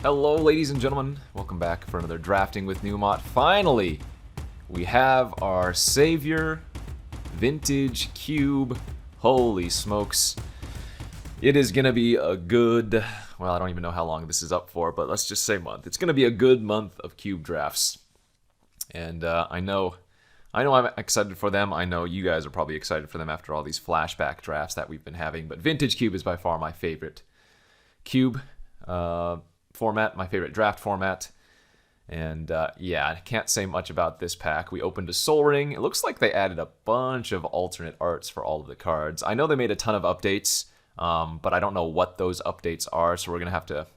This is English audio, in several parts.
Hello, ladies and gentlemen. Welcome back for another Drafting with Numot. Finally, we have our savior, Vintage Cube. Holy smokes. It is going to be a good, well, I don't even know how long this is up for, but let's just say month. It's going to be a good month of Cube drafts. And I know I'm excited for them. I know you guys are probably excited for them after all these flashback drafts that we've been having. But Vintage Cube is by far my favorite Cube format, my favorite draft format. And yeah, I can't say much about this pack. We opened a Soul Ring. It looks like they added a bunch of alternate arts for all of the cards. I know they made a ton of updates, but I don't know what those updates are, so we're going to have to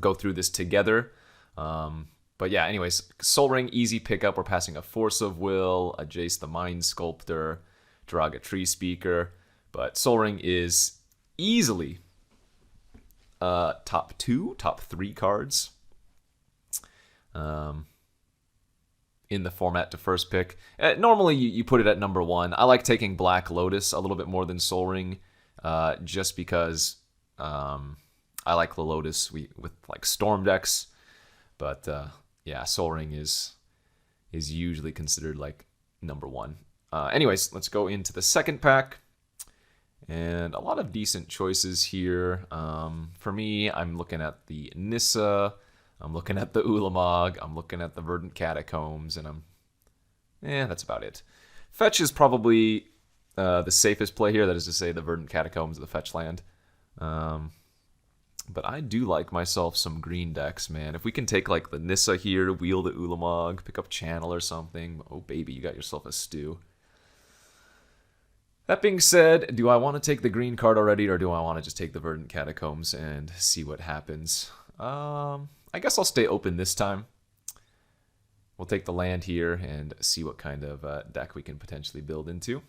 go through this together. But yeah, anyways, Soul Ring, easy pickup. We're passing a Force of Will, a Jace the Mind Sculptor, Draga Tree Speaker. But Soul Ring is easily top 3 cards in the format to first pick. Normally you put it at number 1. I like taking Black Lotus a little bit more than Soul Ring, just because I like the Lotus with like Storm decks. But yeah, Soul Ring is usually considered like number 1. Anyways, let's go into the second pack. And a lot of decent choices here. For me, I'm looking at the Nissa, I'm looking at the Ulamog, I'm looking at the Verdant Catacombs, and that's about it. Fetch is probably the safest play here, that is to say the Verdant Catacombs of the Fetch land. But I do like myself some green decks, man. If we can take like the Nissa here, wheel the Ulamog, pick up Channel or something, oh baby, you got yourself a stew. That being said, do I want to take the green card already, or do I want to just take the Verdant Catacombs and see what happens? I guess I'll stay open this time. We'll take the land here and see what kind of deck we can potentially build into.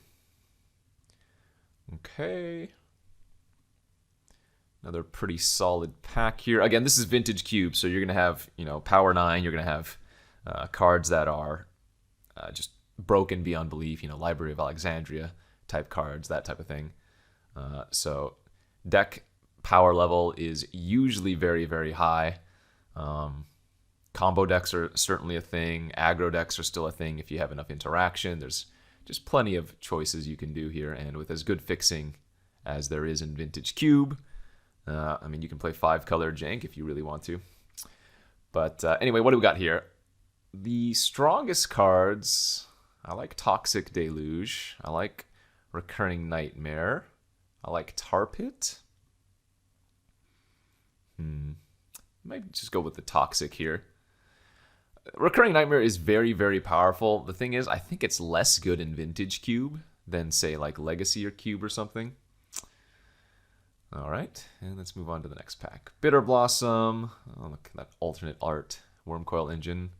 Okay. Another pretty solid pack here. Again, this is Vintage Cube, so you're going to have, Power 9. You're going to have cards that are just broken beyond belief, Library of Alexandria type cards, that type of thing. So deck power level is usually very, very high. Combo decks are certainly a thing. Aggro decks are still a thing if you have enough interaction. There's just plenty of choices you can do here, and with as good fixing as there is in Vintage Cube, I mean, you can play 5-color jank if you really want to. But anyway, what do we got here? The strongest cards, I like Toxic Deluge. I like Recurring Nightmare. I like Tar Pit. Might just go with the Toxic here. Recurring Nightmare is very, very powerful. The thing is, I think it's less good in Vintage Cube than, say, like Legacy or Cube or something. All right, and let's move on to the next pack. Bitter Blossom. Oh, look at that alternate art. Wormcoil Engine.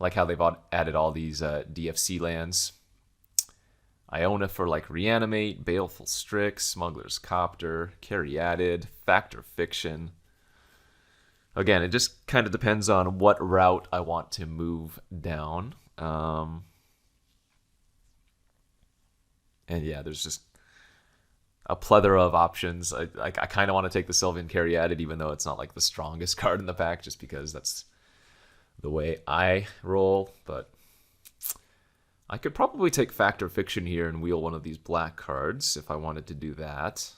I like how they've added all these DFC lands. Iona for like Reanimate, Baleful Strix, Smuggler's Copter, Caryatid, Factor Fiction. Again, it just kind of depends on what route I want to move down. And yeah, there's just a plethora of options. I kind of want to take the Sylvan Caryatid, even though it's not like the strongest card in the pack, just because that's the way I roll. But I could probably take Factor Fiction here and wheel one of these black cards if I wanted to do that.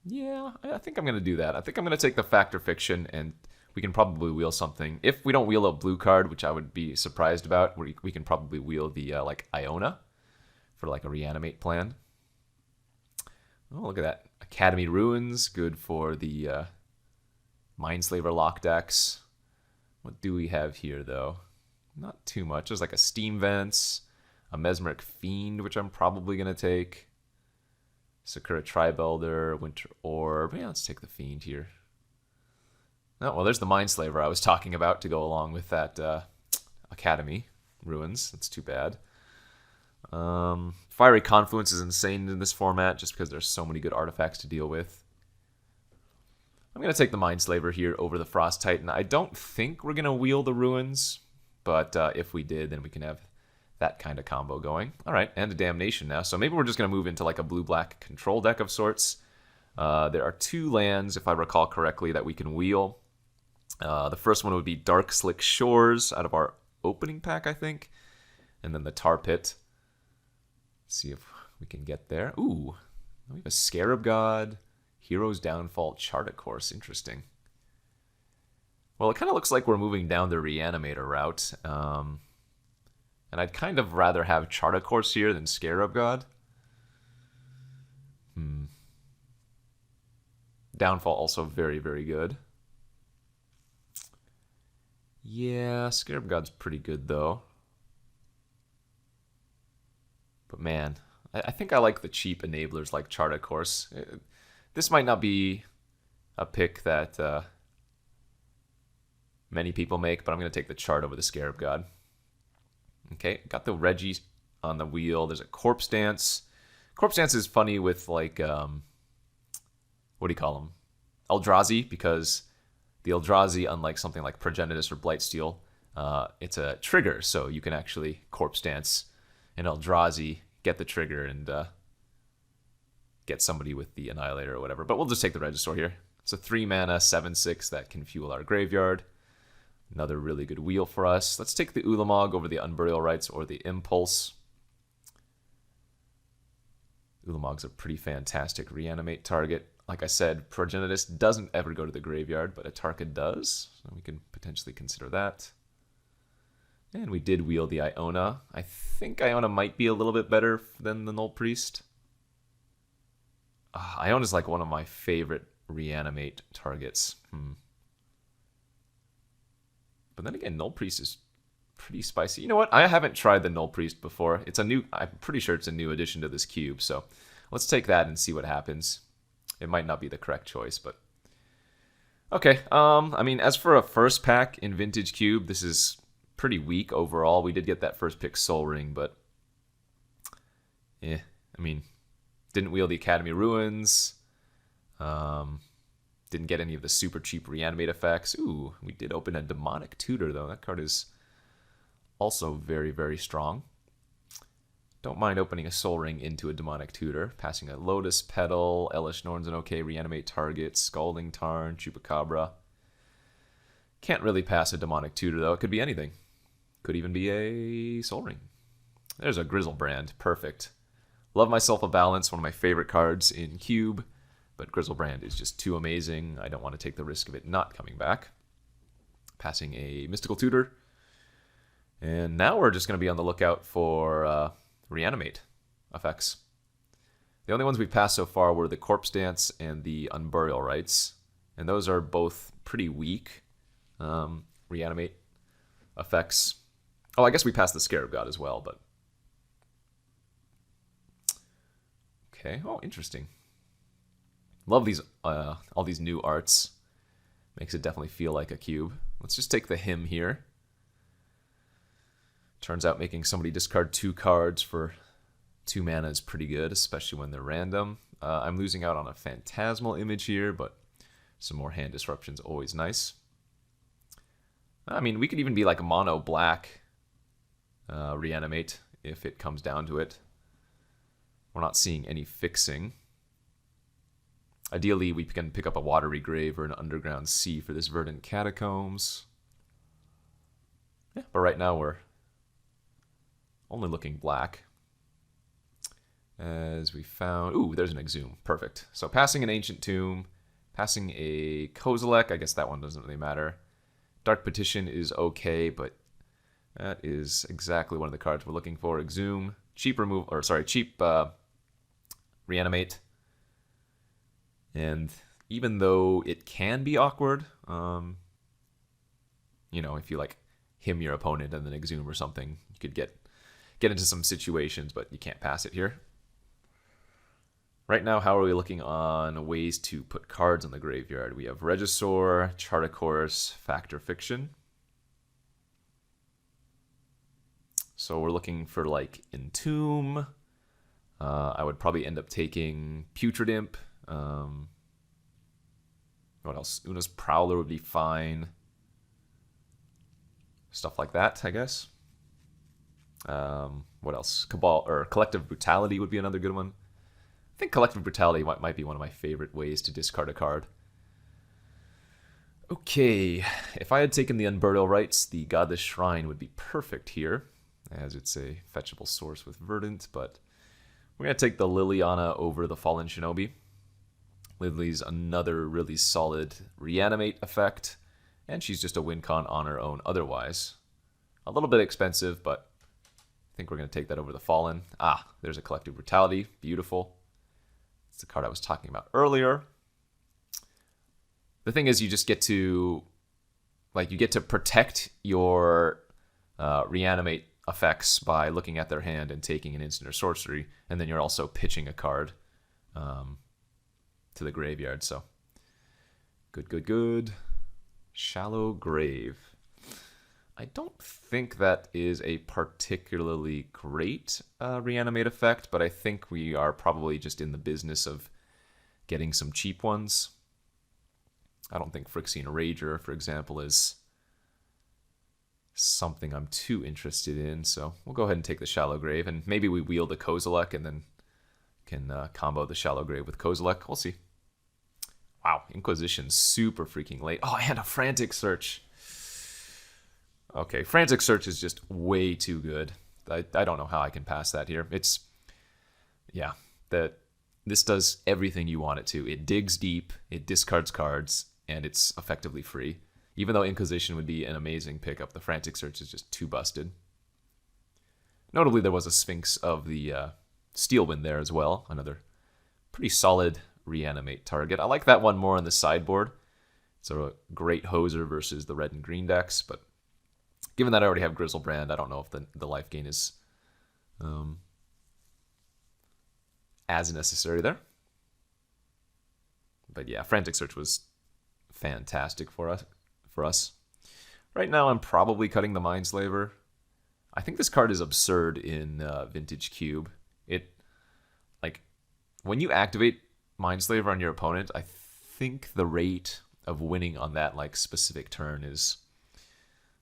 Yeah, I think I'm going to do that. I think I'm going to take the Factor Fiction, and we can probably wheel something. If we don't wheel a blue card, which I would be surprised about, we can probably wheel the like Iona for like a Reanimate plan. Oh, look at that. Academy Ruins, good for the Mindslaver lock decks. What do we have here, though? Not too much. There's like a Steam Vents, a Mesmeric Fiend, which I'm probably going to take. Sakura Tribe-Elder, Winter Orb. Yeah, let's take the Fiend here. Oh, well, there's the Mindslaver I was talking about to go along with that Academy Ruins. That's too bad. Fiery Confluence is insane in this format just because there's so many good artifacts to deal with. I'm going to take the Mindslaver here over the Frost Titan. I don't think we're going to wheel the Ruins, but if we did, then we can have that kind of combo going. All right, and a Damnation now. So maybe we're just going to move into like a blue-black control deck of sorts. There are 2 lands, if I recall correctly, that we can wheel. The first one would be Dark Slick Shores out of our opening pack, I think. And then the Tar Pit. Let's see if we can get there. Ooh, we have a Scarab God, Hero's Downfall, Charta Course. Interesting. Well, it kind of looks like we're moving down the Reanimator route. And I'd kind of rather have Charta Course here than Scarab God. Downfall also very, very good. Yeah, Scarab God's pretty good, though. But man, I think I like the cheap enablers like Charta Course. This might not be a pick that many people make, but I'm going to take the Chart over the Scarab God. Okay, got the Reggie on the wheel. There's a Corpse Dance. Corpse Dance is funny with, like, what do you call them? Eldrazi, because the Eldrazi, unlike something like Progenitus or Blightsteel, it's a trigger, so you can actually Corpse Dance an Eldrazi, get the trigger, and get somebody with the Annihilator or whatever. But we'll just take the Regisaur here. It's a 3-mana 7/6 that can fuel our graveyard. Another really good wheel for us. Let's take the Ulamog over the Unburial Rites or the Impulse. Ulamog's a pretty fantastic reanimate target. Like I said, Progenitus doesn't ever go to the graveyard, but Atarka does. So we can potentially consider that. And we did wheel the Iona. I think Iona might be a little bit better than the Null Priest. Iona's like one of my favorite reanimate targets. But then again, Null Priest is pretty spicy. You know what? I haven't tried the Null Priest before. I'm pretty sure it's a new addition to this cube. So let's take that and see what happens. It might not be the correct choice, but okay. I mean, as for a first pack in Vintage Cube, this is pretty weak overall. We did get that first pick Soul Ring, but I mean, didn't wheel the Academy Ruins. Didn't get any of the super cheap reanimate effects. Ooh, we did open a Demonic Tutor, though. That card is also very, very strong. Don't mind opening a Soul Ring into a Demonic Tutor. Passing a Lotus Petal, Elish Norn's an okay reanimate target, Scalding Tarn, Chupacabra. Can't really pass a Demonic Tutor, though. It could be anything. Could even be a Soul Ring. There's a Grizzlebrand. Perfect. Love myself a Balance, one of my favorite cards in Cube. But Grizzlebrand is just too amazing. I don't want to take the risk of it not coming back. Passing a Mystical Tutor. And now we're just going to be on the lookout for reanimate effects. The only ones we've passed so far were the Corpse Dance and the Unburial Rites. And those are both pretty weak reanimate effects. Oh, I guess we passed the Scarab God as well, but... Okay, oh, interesting. Love these, all these new arts. Makes it definitely feel like a cube. Let's just take the Hymn here. Turns out making somebody discard 2 cards for 2 mana is pretty good, especially when they're random. I'm losing out on a Phantasmal Image here, but some more hand disruption's always nice. I mean, we could even be like a mono black reanimate if it comes down to it. We're not seeing any fixing. Ideally, we can pick up a Watery Grave or an Underground Sea for this Verdant Catacombs. Yeah, but right now we're only looking black. As we found... Ooh, there's an Exhume. Perfect. So passing an Ancient Tomb, passing a Kozilek. I guess that one doesn't really matter. Dark Petition is okay, but that is exactly one of the cards we're looking for. Exhume. Cheap remove... Or, sorry, cheap reanimate. And even though it can be awkward, you know, if you like hymn your opponent and then Exhume or something, you could get into some situations, but you can't pass it here. Right now, how are we looking on ways to put cards on the graveyard? We have Regisaur, Charta Course, Fact or Fiction. So we're looking for like Entomb. I would probably end up taking Putrid Imp. What else? Una's Prowler would be fine. Stuff like that, I guess. What else? Cabal or Collective Brutality would be another good one. I think Collective Brutality might be one of my favorite ways to discard a card. Okay, if I had taken the Unburial Rites, the Godless Shrine would be perfect here, as it's a fetchable source with Verdant, but we're going to take the Liliana over the Fallen Shinobi. Lily's another really solid reanimate effect, and she's just a win con on her own otherwise. A little bit expensive, but I think we're going to take that over the Fallen. Ah, there's a Collective Brutality. Beautiful. It's the card I was talking about earlier. The thing is, you just get to, you get to protect your reanimate effects by looking at their hand and taking an instant or sorcery, and then you're also pitching a card to the graveyard. So, good. Shallow Grave. I don't think that is a particularly great reanimate effect, but I think we are probably just in the business of getting some cheap ones. I don't think Phyrexian Rager, for example, is something I'm too interested in, so we'll go ahead and take the Shallow Grave, and maybe we wield a Kozilek and then can combo the Shallow Grave with Kozilek. We'll see. Wow, Inquisition's super freaking late. Oh, and a Frantic Search. Okay, Frantic Search is just way too good. I don't know how I can pass that here. This does everything you want it to. It digs deep, it discards cards, and it's effectively free. Even though Inquisition would be an amazing pickup, the Frantic Search is just too busted. Notably, there was a Sphinx of the Steelwind there as well. Another pretty solid reanimate target. I like that one more on the sideboard. It's a great hoser versus the red and green decks, but given that I already have Grizzlebrand, I don't know if the life gain is as necessary there. But yeah, Frantic Search was fantastic for us. Right now, I'm probably cutting the Mindslaver. I think this card is absurd in Vintage Cube. When you activate Mindslaver on your opponent, I think the rate of winning on that specific turn is,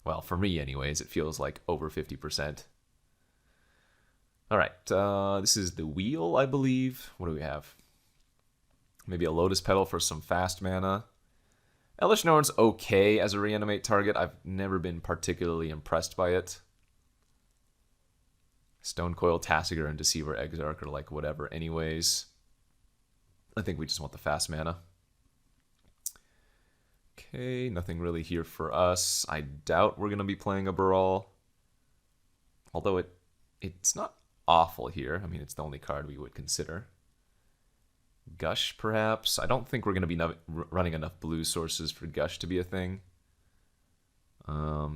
well, for me anyways, it feels like over 50%. All right, this is the wheel, I believe. What do we have? Maybe a Lotus Petal for some fast mana. Elish Norn's okay as a reanimate target. I've never been particularly impressed by it. Stonecoil, Tassiger, and Deceiver Exarch are whatever anyways. I think we just want the fast mana. Okay, nothing really here for us. I doubt we're going to be playing a Baral. Although it's not awful here. I mean, it's the only card we would consider. Gush, perhaps? I don't think we're going to be running enough blue sources for Gush to be a thing.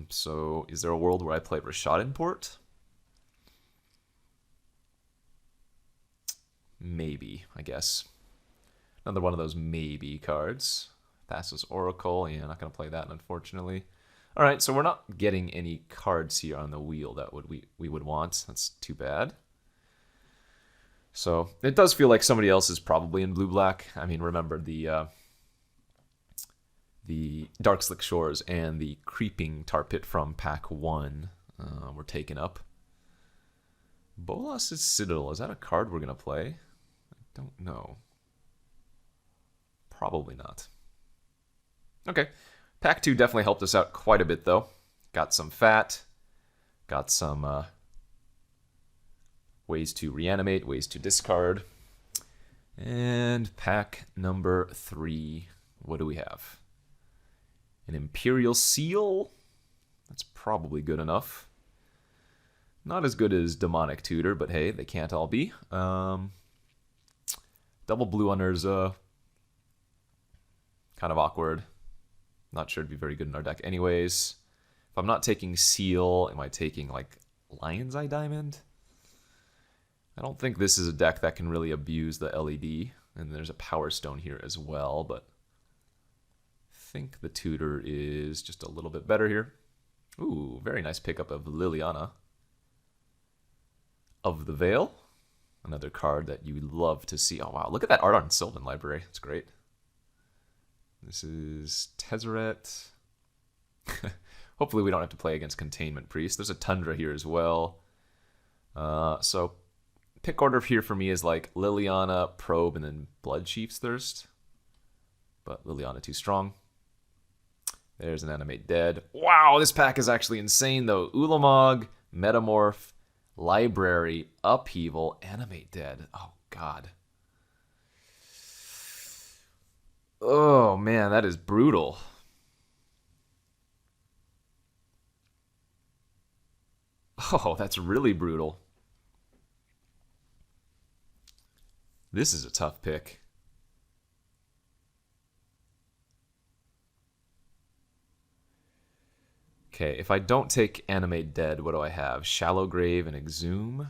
So, is there a world where I play Rashad Import? Maybe, I guess. Another one of those maybe cards. Thassa's Oracle. Yeah, not going to play that, unfortunately. All right, so we're not getting any cards here on the wheel that we would want. That's too bad. So it does feel like somebody else is probably in blue-black. I mean, remember the Darkslick Shores and the Creeping Tar Pit from Pack 1 were taken up. Bolas' Citadel, is that a card we're going to play? I don't know. Probably not. Okay, Pack 2 definitely helped us out quite a bit, though. Got some fat, got some ways to reanimate, ways to discard. And pack number 3, what do we have? An Imperial Seal. That's probably good enough. Not as good as Demonic Tutor, but hey, they can't all be. Double Blue on Urza. Kind of awkward. Not sure it'd be very good in our deck anyways. If I'm not taking Seal, am I taking Lion's Eye Diamond? I don't think this is a deck that can really abuse the LED. And there's a Power Stone here as well, but I think the Tutor is just a little bit better here. Ooh, very nice pickup of Liliana. Of the Veil. Another card that you love to see. Oh, wow. Look at that art on Sylvan Library. It's great. This is Tezzeret. Hopefully we don't have to play against Containment Priest. There's a Tundra here as well. So pick order here for me is like Liliana, Probe, and then Bloodchief's Thirst. But Liliana too strong. There's an Animate Dead. Wow, this pack is actually insane though. Ulamog, Metamorph, Library, Upheaval, Animate Dead. Oh god. Oh man, that is brutal. Oh, that's really brutal. This is a tough pick. Okay, if I don't take Animate Dead, what do I have? Shallow Grave and Exhume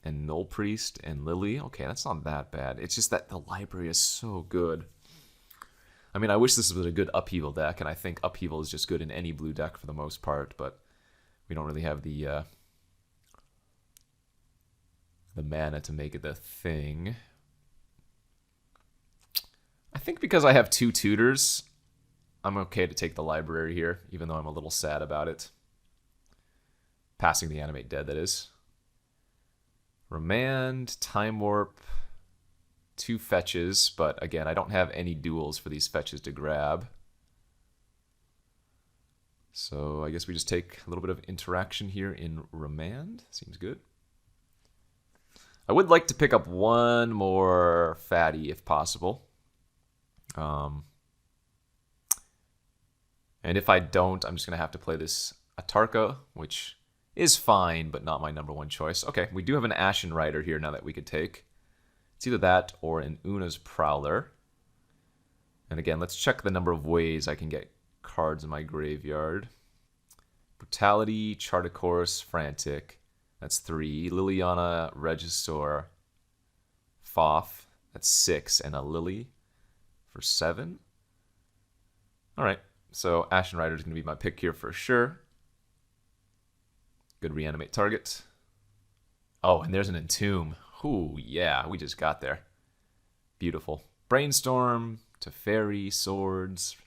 and Null Priest and Lily. Okay, that's not that bad. It's just that the library is so good. I mean, I wish this was a good Upheaval deck, and I think Upheaval is just good in any blue deck for the most part, but we don't really have the mana to make it the thing. I think because I have 2 tutors, I'm okay to take the library here, even though I'm a little sad about it. Passing the Animate Dead, that is. Remand, Time Warp, 2 fetches, but again, I don't have any duels for these fetches to grab. So I guess we just take a little bit of interaction here in Remand. Seems good. I would like to pick up one more fatty if possible. And if I don't, I'm just going to have to play this Atarka, which is fine, but not my #1 choice. Okay, we do have an Ashen Rider here now that we could take. It's either that or an Una's Prowler. And again, let's check the number of ways I can get cards in my graveyard. Brutality, Chart a Course, Frantic. That's 3. Liliana, Regisaur, Foff. That's 6. And a Lily for 7. Alright, so Ashen Rider is going to be my pick here for sure. Good reanimate target. Oh, and there's an Entomb. Ooh, yeah, we just got there. Beautiful. Brainstorm, Teferi, Swords,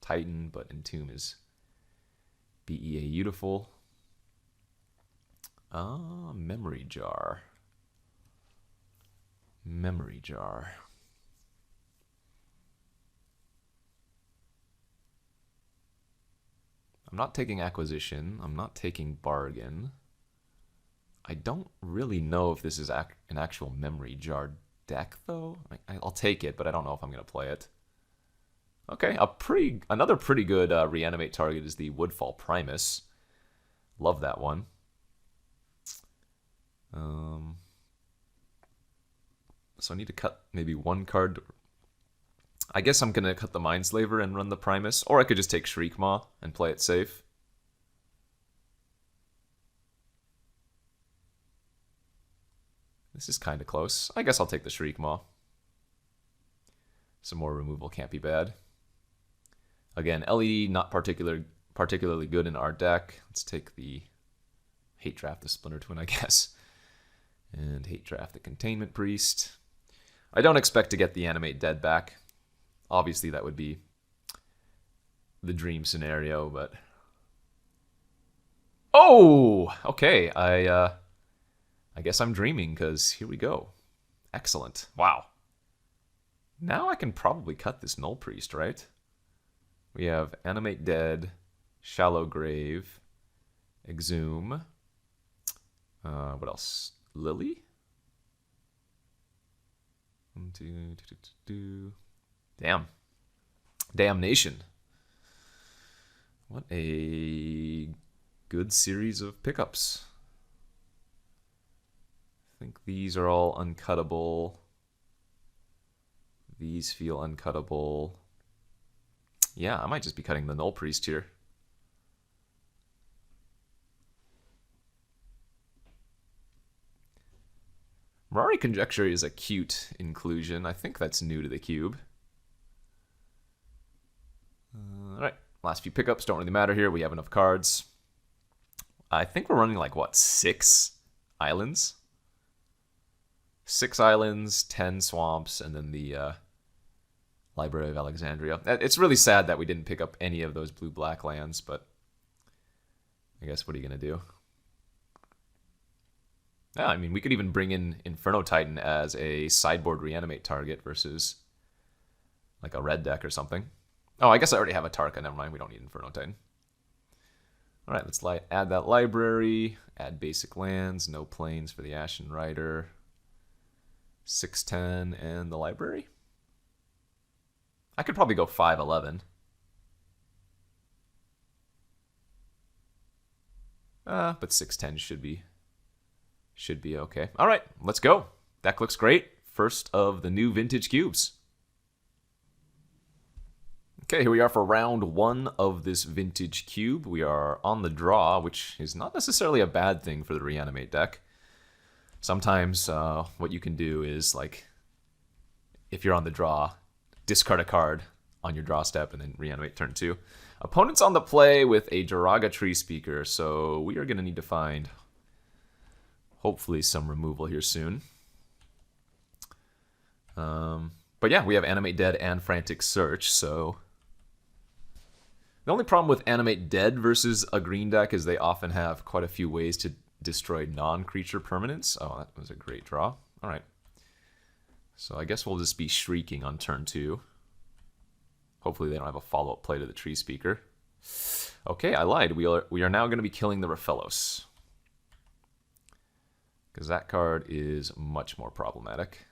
Titan, but Entomb is BEA beautiful. Memory Jar. Memory Jar. I'm not taking Acquisition. I'm not taking Bargain. I don't really know if this is an actual Memory Jar deck, though. I'll take it, but I don't know if I'm going to play it. Okay, another pretty good reanimate target is the Woodfall Primus. Love that one. So I need to cut maybe one card. I guess I'm going to cut the Mindslaver and run the Primus, or I could just take Shriekmaw and play it safe. This is kind of close. I guess I'll take the Shriekmaw. Some more removal can't be bad. Again, LED not particularly good in our deck. Let's take the Hate Draft the Splinter Twin, I guess. And Hate Draft the Containment Priest. I don't expect to get the Animate Dead back. Obviously, that would be the dream scenario, but... Oh! Okay, I guess I'm dreaming, because here we go. Excellent. Wow. Now I can probably cut this Null Priest, right? We have Animate Dead, Shallow Grave, Exhume. What else? Lily? 1, 2, 2, 2, 2. Damn. Damnation. What a good series of pickups. I think these are all uncuttable. These feel uncuttable. Yeah, I might just be cutting the Null Priest here. Mirari Conjecture is a cute inclusion. I think that's new to the cube. Alright, last few pickups don't really matter here. We have enough cards. I think we're running like, what, 6 islands? 6 islands, 10 swamps, and then the Library of Alexandria. It's really sad that we didn't pick up any of those blue-black lands, but I guess what are you going to do? Yeah, I mean, we could even bring in Inferno Titan as a sideboard reanimate target versus like a red deck or something. Oh, I guess I already have a Tarka. Never mind, we don't need Inferno Titan. All right, let's add that library, add basic lands, no planes for the Ashen Rider, 6/10, and the library. I could probably go 5/11. But 6/10 should be okay. All right, let's go. Deck looks great. First of the new vintage cubes. Okay, here we are for round 1 of this vintage cube. We are on the draw, which is not necessarily a bad thing for the reanimate deck. Sometimes what you can do is, like, if you're on the draw, discard a card on your draw step and then reanimate turn 2. Opponent's on the play with a Jiraga Tree Speaker, so we are going to need to find, hopefully, some removal here soon. But yeah, we have Animate Dead and Frantic Search, so... The only problem with Animate Dead versus a green deck is they often have quite a few ways to destroy non-creature permanents. Oh, that was a great draw. All right. So I guess we'll just be Shrieking on turn 2. Hopefully they don't have a follow-up play to the Tree Speaker. Okay, I lied. We are now going to be killing the Raphellos, because that card is much more problematic.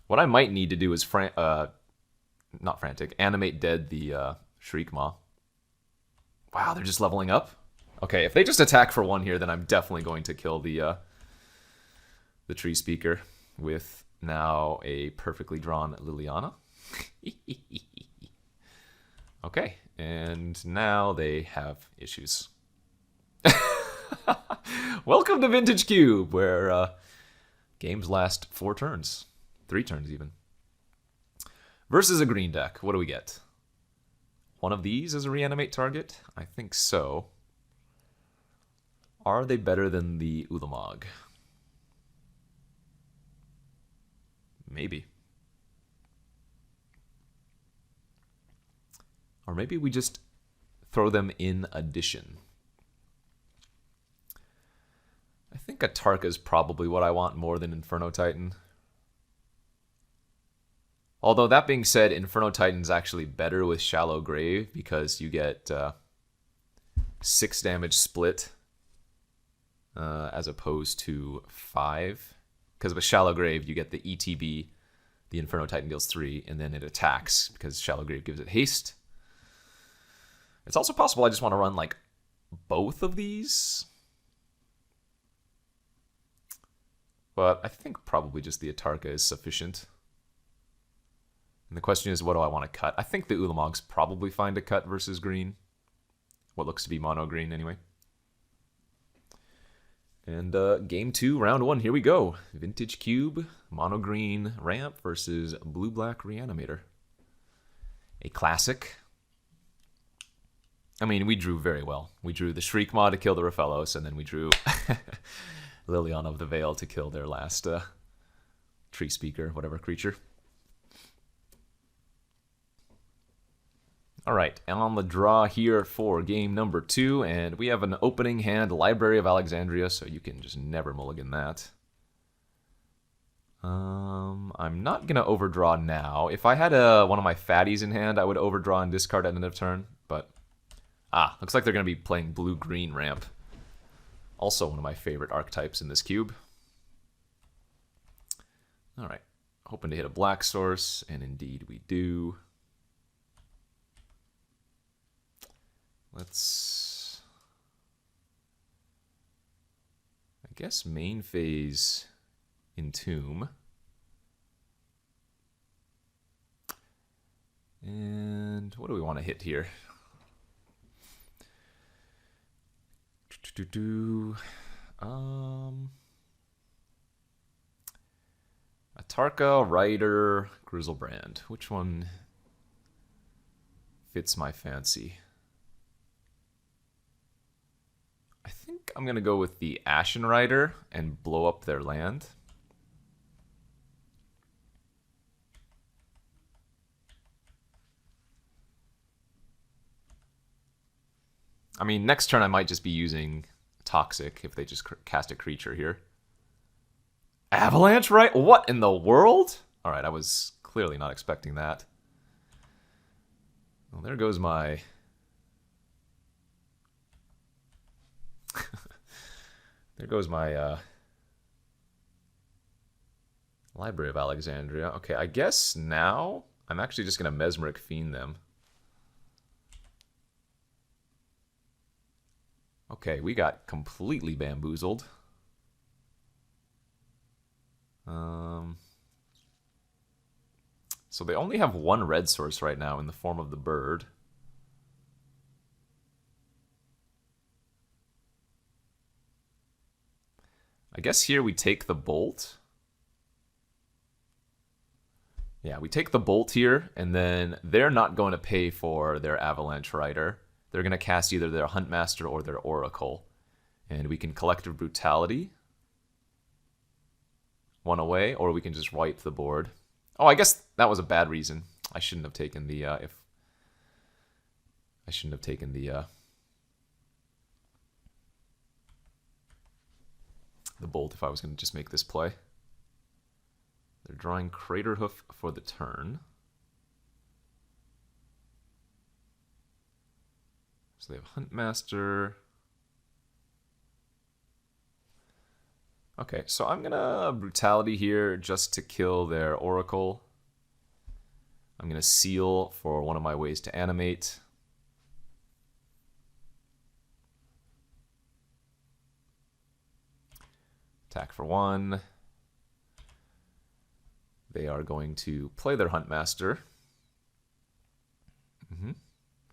What I might need to do is not Frantic, Animate Dead the Shriekmaw. Wow, they're just leveling up? Okay, if they just attack for 1 here, then I'm definitely going to kill the Tree Speaker with now a perfectly drawn Liliana. Okay, and now they have issues. Welcome to Vintage Cube, where games last 4 turns. 3 turns, even. Versus a green deck. What do we get? One of these as a reanimate target? I think so. Are they better than the Ulamog? Maybe. Or maybe we just throw them in addition. I think a Tarka is probably what I want more than Inferno Titan. Although, that being said, Inferno Titan's actually better with Shallow Grave because you get 6 damage split as opposed to 5. Because with Shallow Grave, you get the ETB, the Inferno Titan deals 3, and then it attacks because Shallow Grave gives it haste. It's also possible I just want to run, like, both of these. But I think probably just the Atarka is sufficient. And the question is, what do I want to cut? I think the Ulamogs probably find a cut versus green. What looks to be mono green, anyway. And game 2, round 1, here we go. Vintage Cube, mono green ramp versus Blue-Black Reanimator. A classic. I mean, we drew very well. We drew the Shriekmaw to kill the Raphellos, and then we drew Liliana of the Veil to kill their last Tree Speaker, whatever creature. All right, and on the draw here for game number 2, and we have an opening hand Library of Alexandria, so you can just never mulligan that. I'm not going to overdraw now. If I had one of my fatties in hand, I would overdraw and discard at end of turn, but... looks like they're going to be playing blue-green ramp. Also one of my favorite archetypes in this cube. All right, hoping to hit a black source, and indeed we do. Let's... I guess main phase Entomb. And what do we want to hit here? Atarka, Rider, Grizzlebrand. Which one fits my fancy? I think I'm going to go with the Ashen Rider and blow up their land. I mean, next turn I might just be using toxic if they just cast a creature here. Avalanche, right? What in the world? Alright, I was clearly not expecting that. Well, there goes my... there goes my Library of Alexandria. Okay, I guess now I'm actually just going to Mesmeric Fiend them. Okay, we got completely bamboozled. So they only have one red source right now in the form of the bird. I guess here we take the bolt. Yeah, we take the bolt here, and then they're not going to pay for their Avalanche Rider. They're going to cast either their Huntmaster or their Oracle. And we can Collective Brutality. One away, or we can just wipe the board. Oh, I guess that was a bad reason. I shouldn't have taken the the bolt if I was going to just make this play. They're drawing Craterhoof for the turn. So they have Huntmaster. Okay, so I'm gonna Brutality here just to kill their Oracle. I'm gonna Seal for one of my ways to animate. Attack for 1. They are going to play their Huntmaster.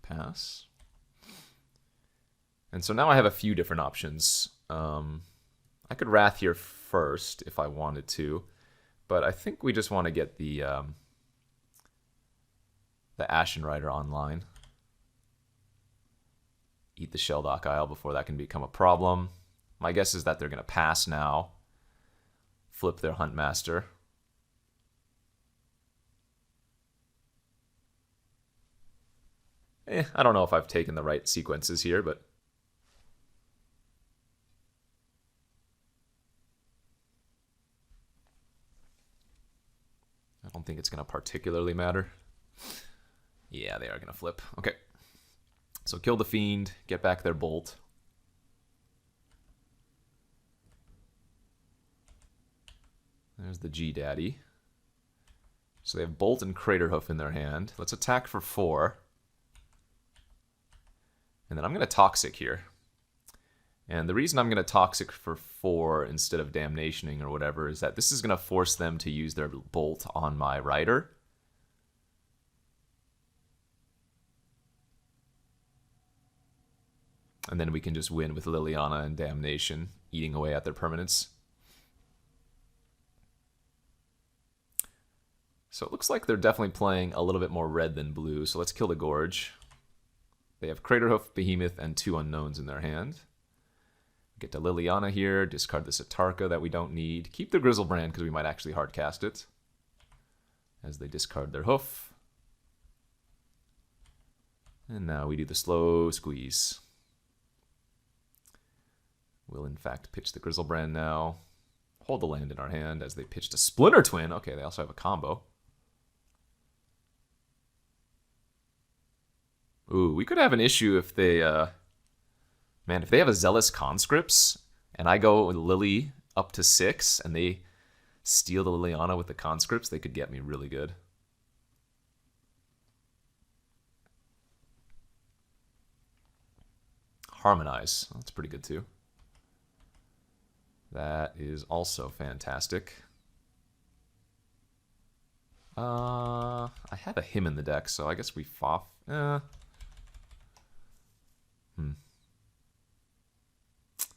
Pass. And so now I have a few different options. I could Wrath here first if I wanted to, but I think we just want to get the Ashen Rider online. Eat the Shelldock Isle before that can become a problem. My guess is that they're going to pass now. Flip their Huntmaster. I don't know if I've taken the right sequences here, but... I don't think it's going to particularly matter. Yeah, they are going to flip. Okay. So kill the Fiend, get back their Bolt. There's the G-Daddy. So they have Bolt and Craterhoof in their hand. Let's attack for 4. And then I'm going to Toxic here. And the reason I'm going to Toxic for 4 instead of Damnationing or whatever is that this is going to force them to use their Bolt on my Rider. And then we can just win with Liliana and Damnation, eating away at their permanents. So it looks like they're definitely playing a little bit more red than blue, so let's kill the Gorge. They have Craterhoof, Behemoth, and 2 unknowns in their hand. Get to Liliana here, discard the Satarka that we don't need. Keep the Grizzlebrand because we might actually hardcast it. As they discard their hoof. And now we do the slow squeeze. We'll in fact pitch the Grizzlebrand now. Hold the land in our hand as they pitched a Splinter Twin. Okay, they also have a combo. Ooh, we could have an issue if they, man, if they have a Zealous Conscripts, and I go with Lily up to 6, and they steal the Liliana with the Conscripts, they could get me really good. Harmonize. That's pretty good, too. That is also fantastic. I have a him in the deck, so I guess we foff.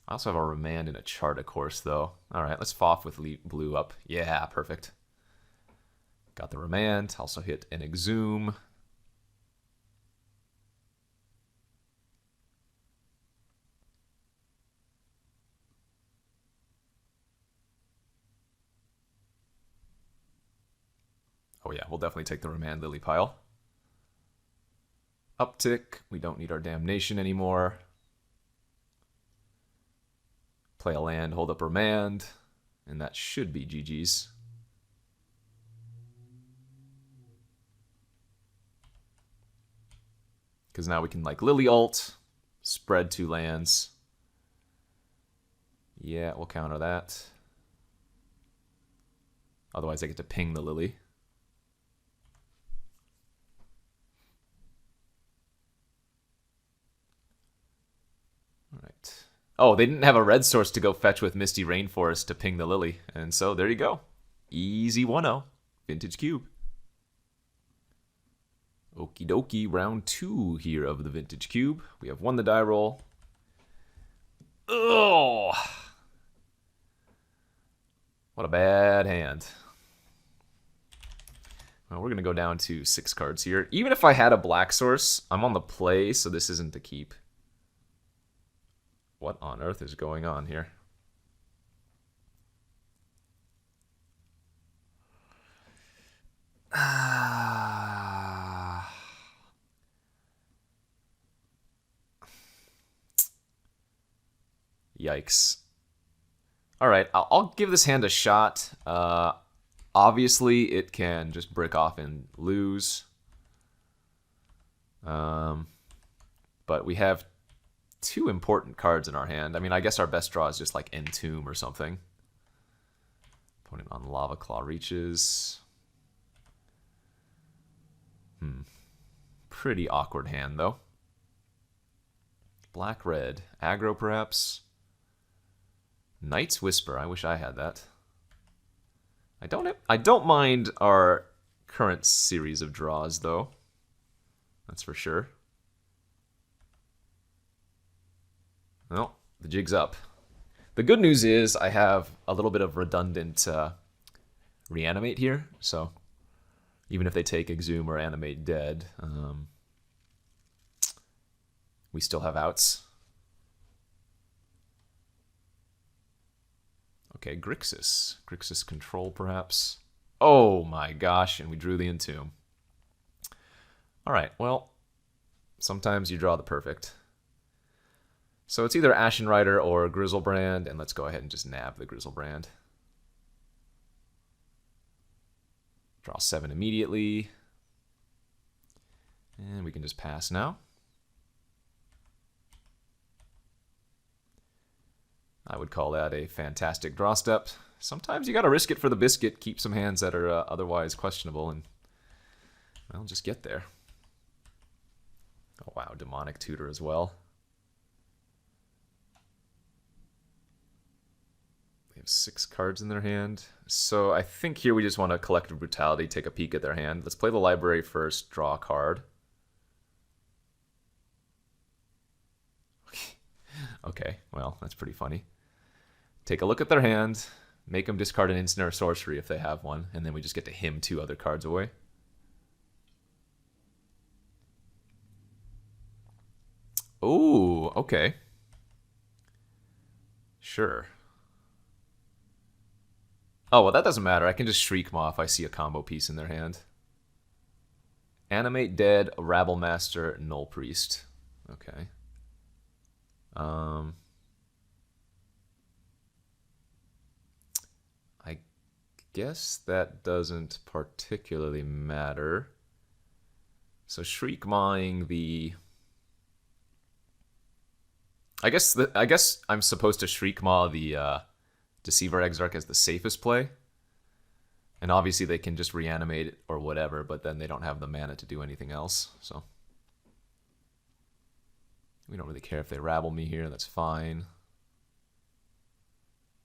I also have a Remand and a Chart, of course, though. Alright, let's foff with blue up. Yeah, perfect. Got the Remand. Also hit an Exhume. Oh yeah, we'll definitely take the Remand Lily pile. Uptick. We don't need our Damnation anymore. Play a land, hold up remand, and that should be GG's. Because now we can like Lily ult, spread 2 lands. Yeah, we'll counter that. Otherwise I get to ping the Lily. Alright. Oh, they didn't have a red source to go fetch with Misty Rainforest to ping the Lily. And so there you go. Easy 1-0. Vintage Cube. Okie dokie, round 2 here of the Vintage Cube. We have won the die roll. Oh, what a bad hand. Well, we're going to go down to 6 cards here. Even if I had a black source, I'm on the play, so this isn't the keep. What on earth is going on here? Yikes. All right, I'll give this hand a shot. Obviously, it can just brick off and lose. But we have 2 important cards in our hand. I mean, I guess our best draw is just like Entomb or something. Opponent on Lava Claw reaches. Pretty awkward hand, though. Black-red. Aggro, perhaps? Knight's Whisper. I wish I had that. I don't mind our current series of draws, though. That's for sure. Well, the jig's up. The good news is I have a little bit of redundant reanimate here, so even if they take Exhume or Animate Dead, we still have outs. Okay, Grixis. Grixis Control, perhaps. Oh my gosh, and we drew the Entomb. Alright, well, sometimes you draw the perfect. So it's either Ashen Rider or Grizzlebrand, and let's go ahead and just nab the Grizzlebrand. Draw 7 immediately. And we can just pass now. I would call that a fantastic draw step. Sometimes you gotta risk it for the biscuit, keep some hands that are otherwise questionable, and well, just get there. Oh wow, Demonic Tutor as well. They have 6 cards in their hand. So I think here we just want to Collective Brutality, take a peek at their hand. Let's play the library first, draw a card. Okay, well, that's pretty funny. Take a look at their hand, make them discard an instant or sorcery if they have one, and then we just get to hymn 2 other cards away. Ooh, okay. Sure. Oh, well, that doesn't matter. I can just Shriek Maw if I see a combo piece in their hand. Animate Dead, Rabble Master, Null Priest. Okay. I guess that doesn't particularly matter. So Shriek Mawing the... I guess I'm supposed to Shriek Maw the Deceiver Exarch as the safest play. And obviously they can just reanimate it or whatever, but then they don't have the mana to do anything else. So we don't really care if they rabble me here, that's fine.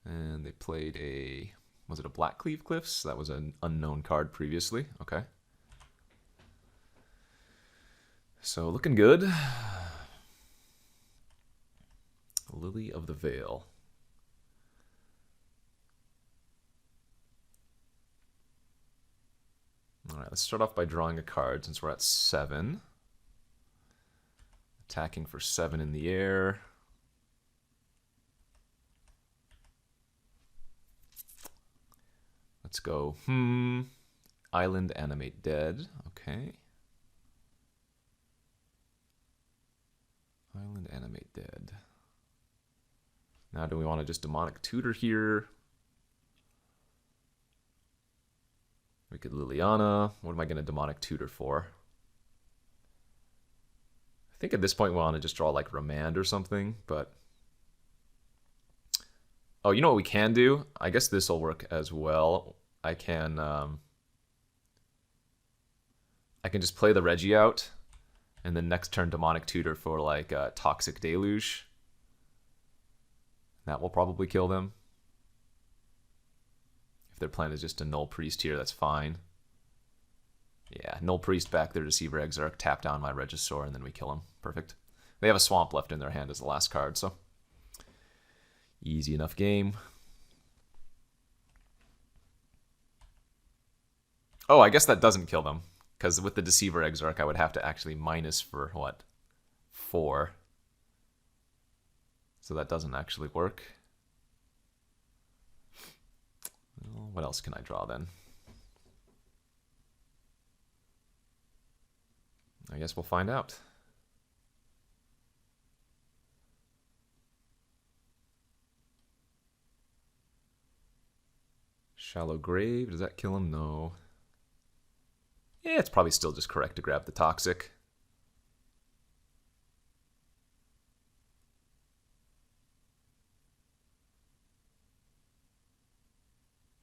And they played a... Was it a Blackcleave Cliffs? That was an unknown card previously. Okay. So looking good. Lily of the Veil. Alright, let's start off by drawing a card since we're at 7. Attacking for 7 in the air. Let's go, Island Animate Dead. Okay. Island Animate Dead. Now do we want to just demonic tutor here? We could Liliana. What am I going to demonic tutor for? I think at this point we want to just draw like Remand or something, but... Oh, you know what we can do? I guess this will work as well. I can just play the Reggie out, and then next turn demonic tutor for like Toxic Deluge. That will probably kill them. If their plan is just to Null Priest here, that's fine. Yeah, Null Priest back their Deceiver Exarch, tap down my Regisaur, and then we kill them. Perfect. They have a Swamp left in their hand as the last card, so easy enough game. Oh, I guess that doesn't kill them, because with the Deceiver Exarch, I would have to actually minus for, what, 4. So that doesn't actually work. Well, what else can I draw then? I guess we'll find out. Shallow Grave, does that kill him? No. Yeah, it's probably still just correct to grab the Toxic.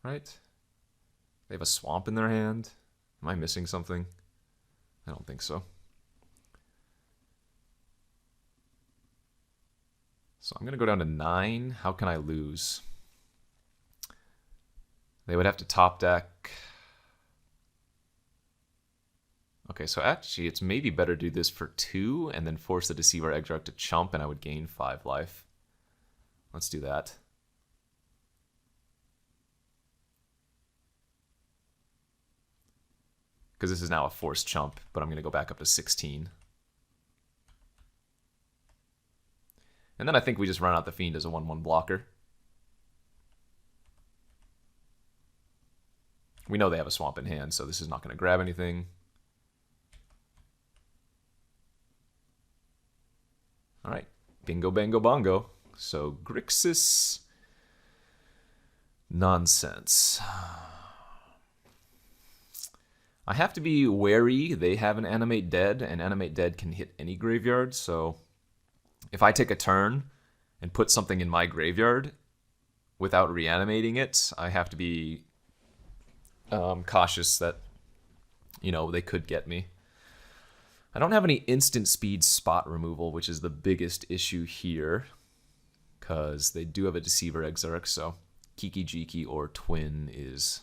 Right? They have a Swamp in their hand. Am I missing something? I don't think so. So I'm going to go down to 9. How can I lose? They would have to top deck. Okay, so actually it's maybe better to do this for 2 and then force the Deceiver Exarch to chump, and I would gain 5 life. Let's do that. Because this is now a forced chump, but I'm going to go back up to 16. And then I think we just run out the Fiend as a 1/1 blocker. We know they have a Swamp in hand, so this is not going to grab anything. All right, bingo, bango, bongo. So Grixis, nonsense. I have to be wary. They have an Animate Dead, and Animate Dead can hit any graveyard, so if I take a turn and put something in my graveyard without reanimating it, I have to be cautious that, you know, they could get me. I don't have any instant speed spot removal, which is the biggest issue here, because they do have a Deceiver Exarch, so Kiki Jiki or Twin is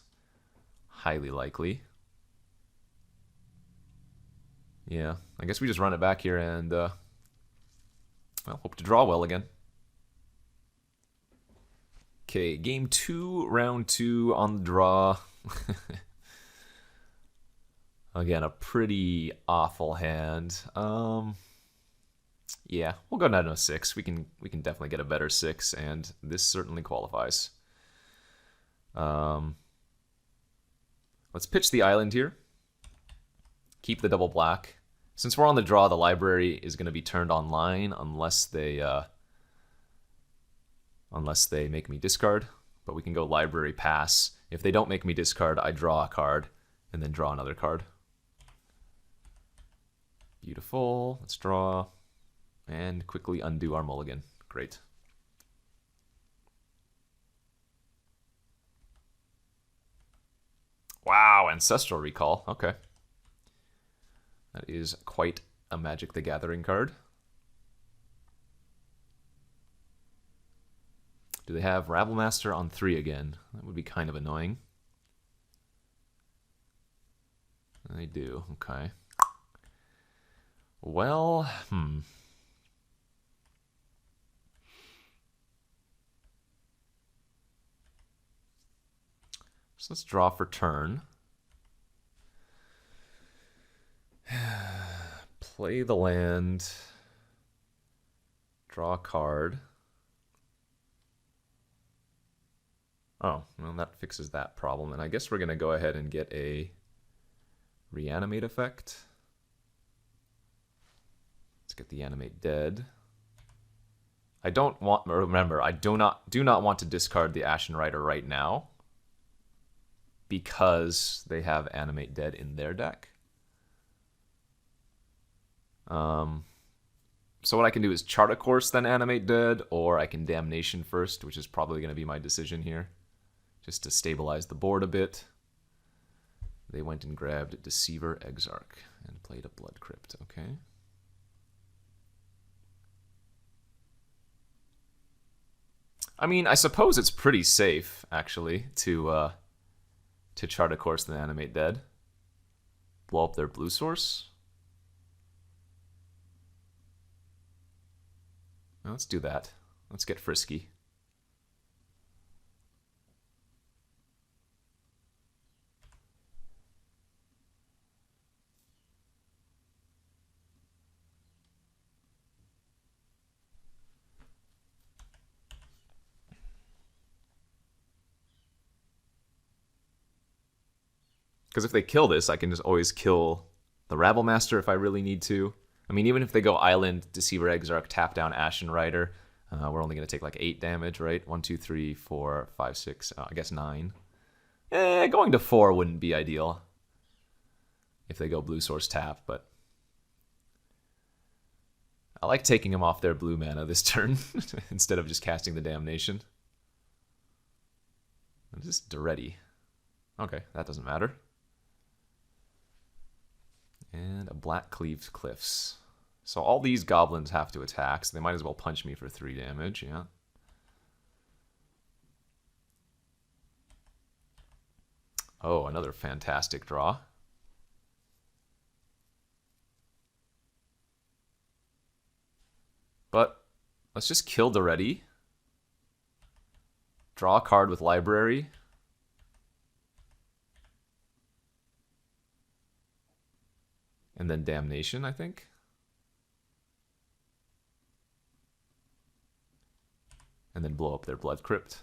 highly likely. Yeah, I guess we just run it back here and, well, hope to draw well again. Okay, game 2, round 2 on the draw. Again, a pretty awful hand. Yeah, we'll go down to a 6. We can definitely get a better 6, and this certainly qualifies. Let's pitch the island here. Keep the double black. Since we're on the draw, the library is going to be turned online unless they make me discard. But we can go library pass. If they don't make me discard, I draw a card and then draw another card. Beautiful. Let's draw and quickly undo our mulligan. Great. Wow, Ancestral Recall. Okay. That is quite a Magic the Gathering card. Do they have Rabblemaster on 3 again? That would be kind of annoying. They do. Okay. Well, So let's draw for turn. Play the land. Draw a card. Oh, well, that fixes that problem. And I guess we're going to go ahead and get a Reanimate effect. Let's get the Animate Dead. I don't want, remember, I do not want to discard the Ashen Rider right now because they have Animate Dead in their deck. So what I can do is Chart a Course, then Animate Dead, or I can Damnation first, which is probably going to be my decision here, just to stabilize the board a bit. They went and grabbed Deceiver Exarch and played a Blood Crypt, okay. I mean, I suppose it's pretty safe, actually, to Chart a Course and Animate Dead. Blow up their blue source. Well, let's do that. Let's get frisky. Because if they kill this, I can just always kill the Rabble Master if I really need to. I mean, even if they go Island, Deceiver Exarch, tap down Ashen Rider, we're only going to take like 8 damage, right? 1, 2, 3, 4, 5, 6, I guess 9. Going to 4 wouldn't be ideal if they go Blue Source tap, but I like taking them off their blue mana this turn instead of just casting the Damnation. This is Duretti. Okay, that doesn't matter. And a Black Cleaved Cliffs. So all these goblins have to attack, so they might as well punch me for 3 damage, yeah. Oh, another fantastic draw. But let's just kill Duretti. Draw a card with Library. And then Damnation, I think. And then blow up their Blood Crypt.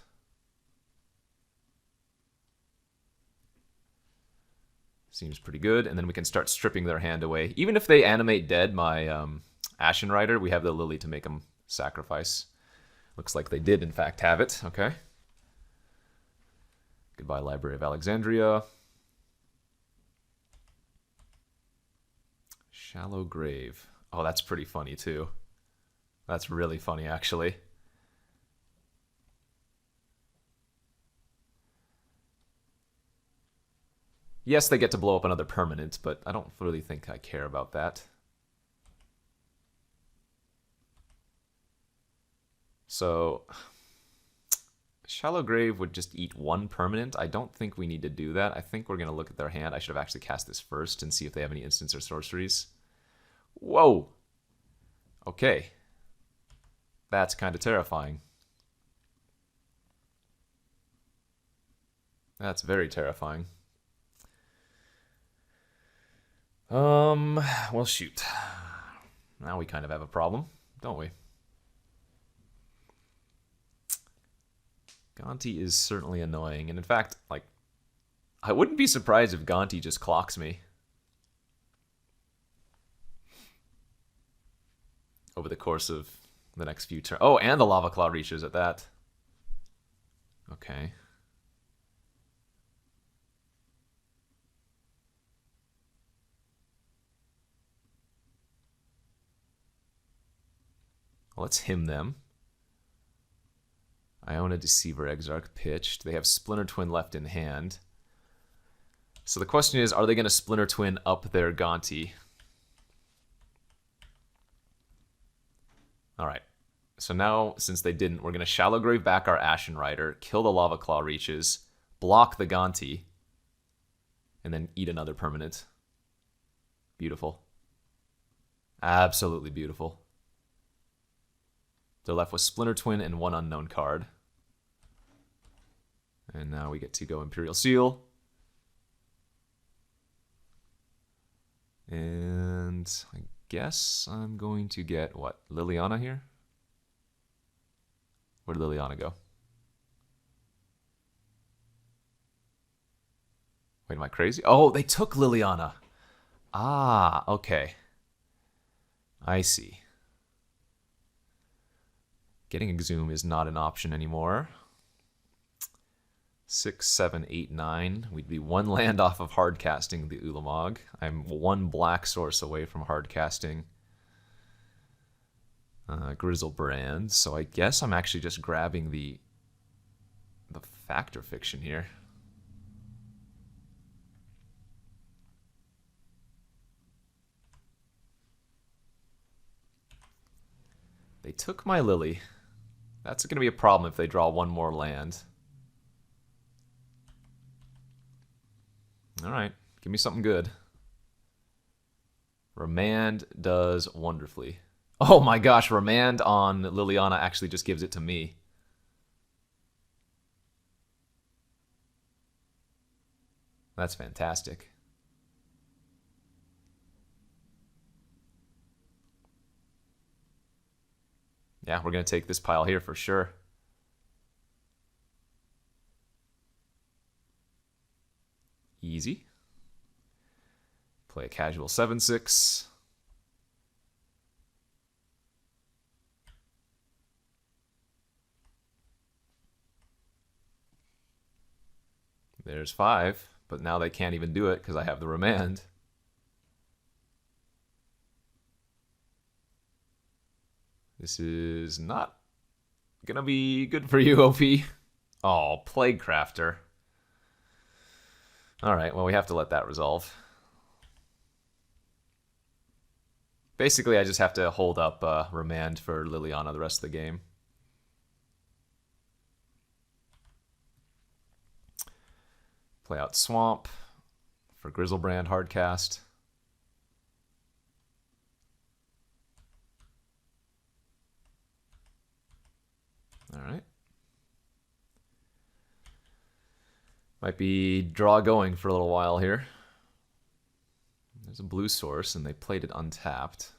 Seems pretty good. And then we can start stripping their hand away. Even if they Animate Dead my Ashen Rider, we have the Lily to make them sacrifice. Looks like they did, in fact, have it. Okay. Goodbye, Library of Alexandria. Shallow Grave. Oh, that's pretty funny, too. That's really funny, actually. Yes, they get to blow up another permanent, but I don't really think I care about that. So, Shallow Grave would just eat 1 permanent. I don't think we need to do that. I think we're going to look at their hand. I should have actually cast this first and see if they have any instants or sorceries. Whoa! Okay. That's kind of terrifying. That's very terrifying. Well, shoot. Now we kind of have a problem, don't we? Gonti is certainly annoying, and in fact, like, I wouldn't be surprised if Gonti just clocks me over the course of the next few turns. Oh, and the Lava Claw reaches at that. Okay. Well, let's hymn them. Iona Deceiver Exarch pitched. They have Splinter Twin left in hand. So the question is, are they going to Splinter Twin up their Gonti? Alright. So now, since they didn't, we're going to Shallow Grave back our Ashen Rider, kill the Lava Claw Reaches, block the Gonti, and then eat another permanent. Beautiful. Absolutely beautiful. They're left with Splinter Twin and 1 unknown card. And now we get to go Imperial Seal. And I guess I'm going to get, what, Liliana here? Where did Liliana go? Wait, am I crazy? Oh, they took Liliana. Ah, okay. I see. Getting Exhume is not an option anymore. 6, 7, 8, 9. We'd be 1 land off of hard casting the Ulamog. I'm 1 black source away from hard casting Grizzlebrand, so I guess I'm actually just grabbing the Factor Fiction here. They took my Lily. That's going to be a problem if they draw 1 more land. Alright, give me something good. Remand does wonderfully. Oh my gosh, Remand on Liliana actually just gives it to me. That's fantastic. Yeah, we're going to take this pile here for sure. Easy. Play a casual 7/6. There's 5, but now they can't even do it because I have the Remand. This is not gonna be good for you, OP. Oh, Plague Crafter. Alright, well, we have to let that resolve. Basically, I just have to hold up Remand for Liliana the rest of the game. Play out Swamp for Grizzlebrand hardcast. Alright. Might be draw going for a little while here. There's a blue source, and they played it untapped.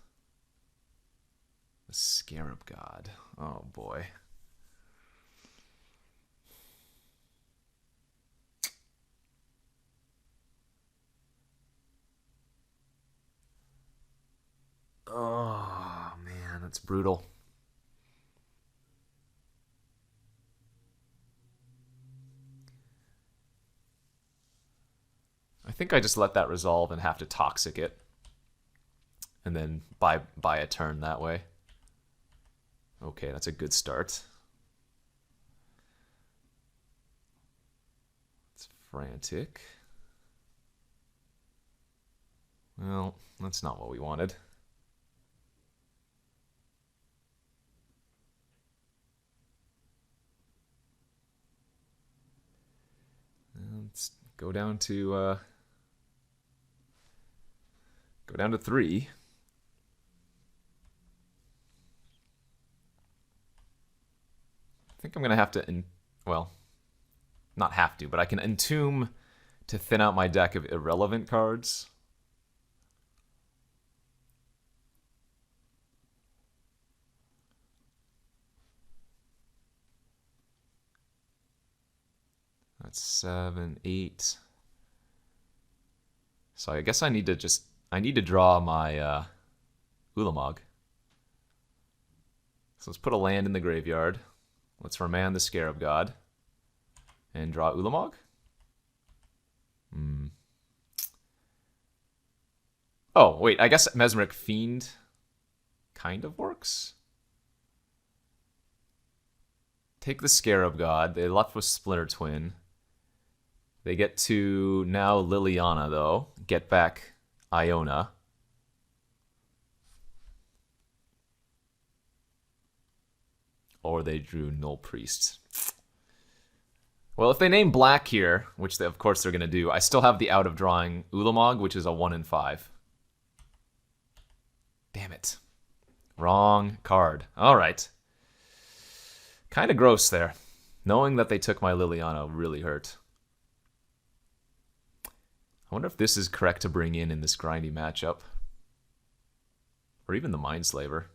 The Scarab God. Oh, boy. Oh, man, that's brutal. I think I just let that resolve and have to toxic it. And then buy a turn that way. Okay, that's a good start. It's frantic. Well, that's not what we wanted. Let's go down to 3. I think I'm gonna have to, well, not have to, but I can entomb to thin out my deck of irrelevant cards. That's 7, 8. So I guess I need to draw my Ulamog. So let's put a land in the graveyard. Let's remand the Scarab God and draw Ulamog. Oh, wait, I guess Mesmeric Fiend kind of works. Take the Scarab God. They left with Splinter Twin. They get to now Liliana, though. Get back Iona. Or they drew Null Priest. Well, if they name black here, which of course they're going to do, I still have the out of drawing Ulamog, which is a 1 in 5. Damn it. Wrong card. All right. Kind of gross there. Knowing that they took my Liliana really hurt. I wonder if this is correct to bring in this grindy matchup. Or even the Mindslaver.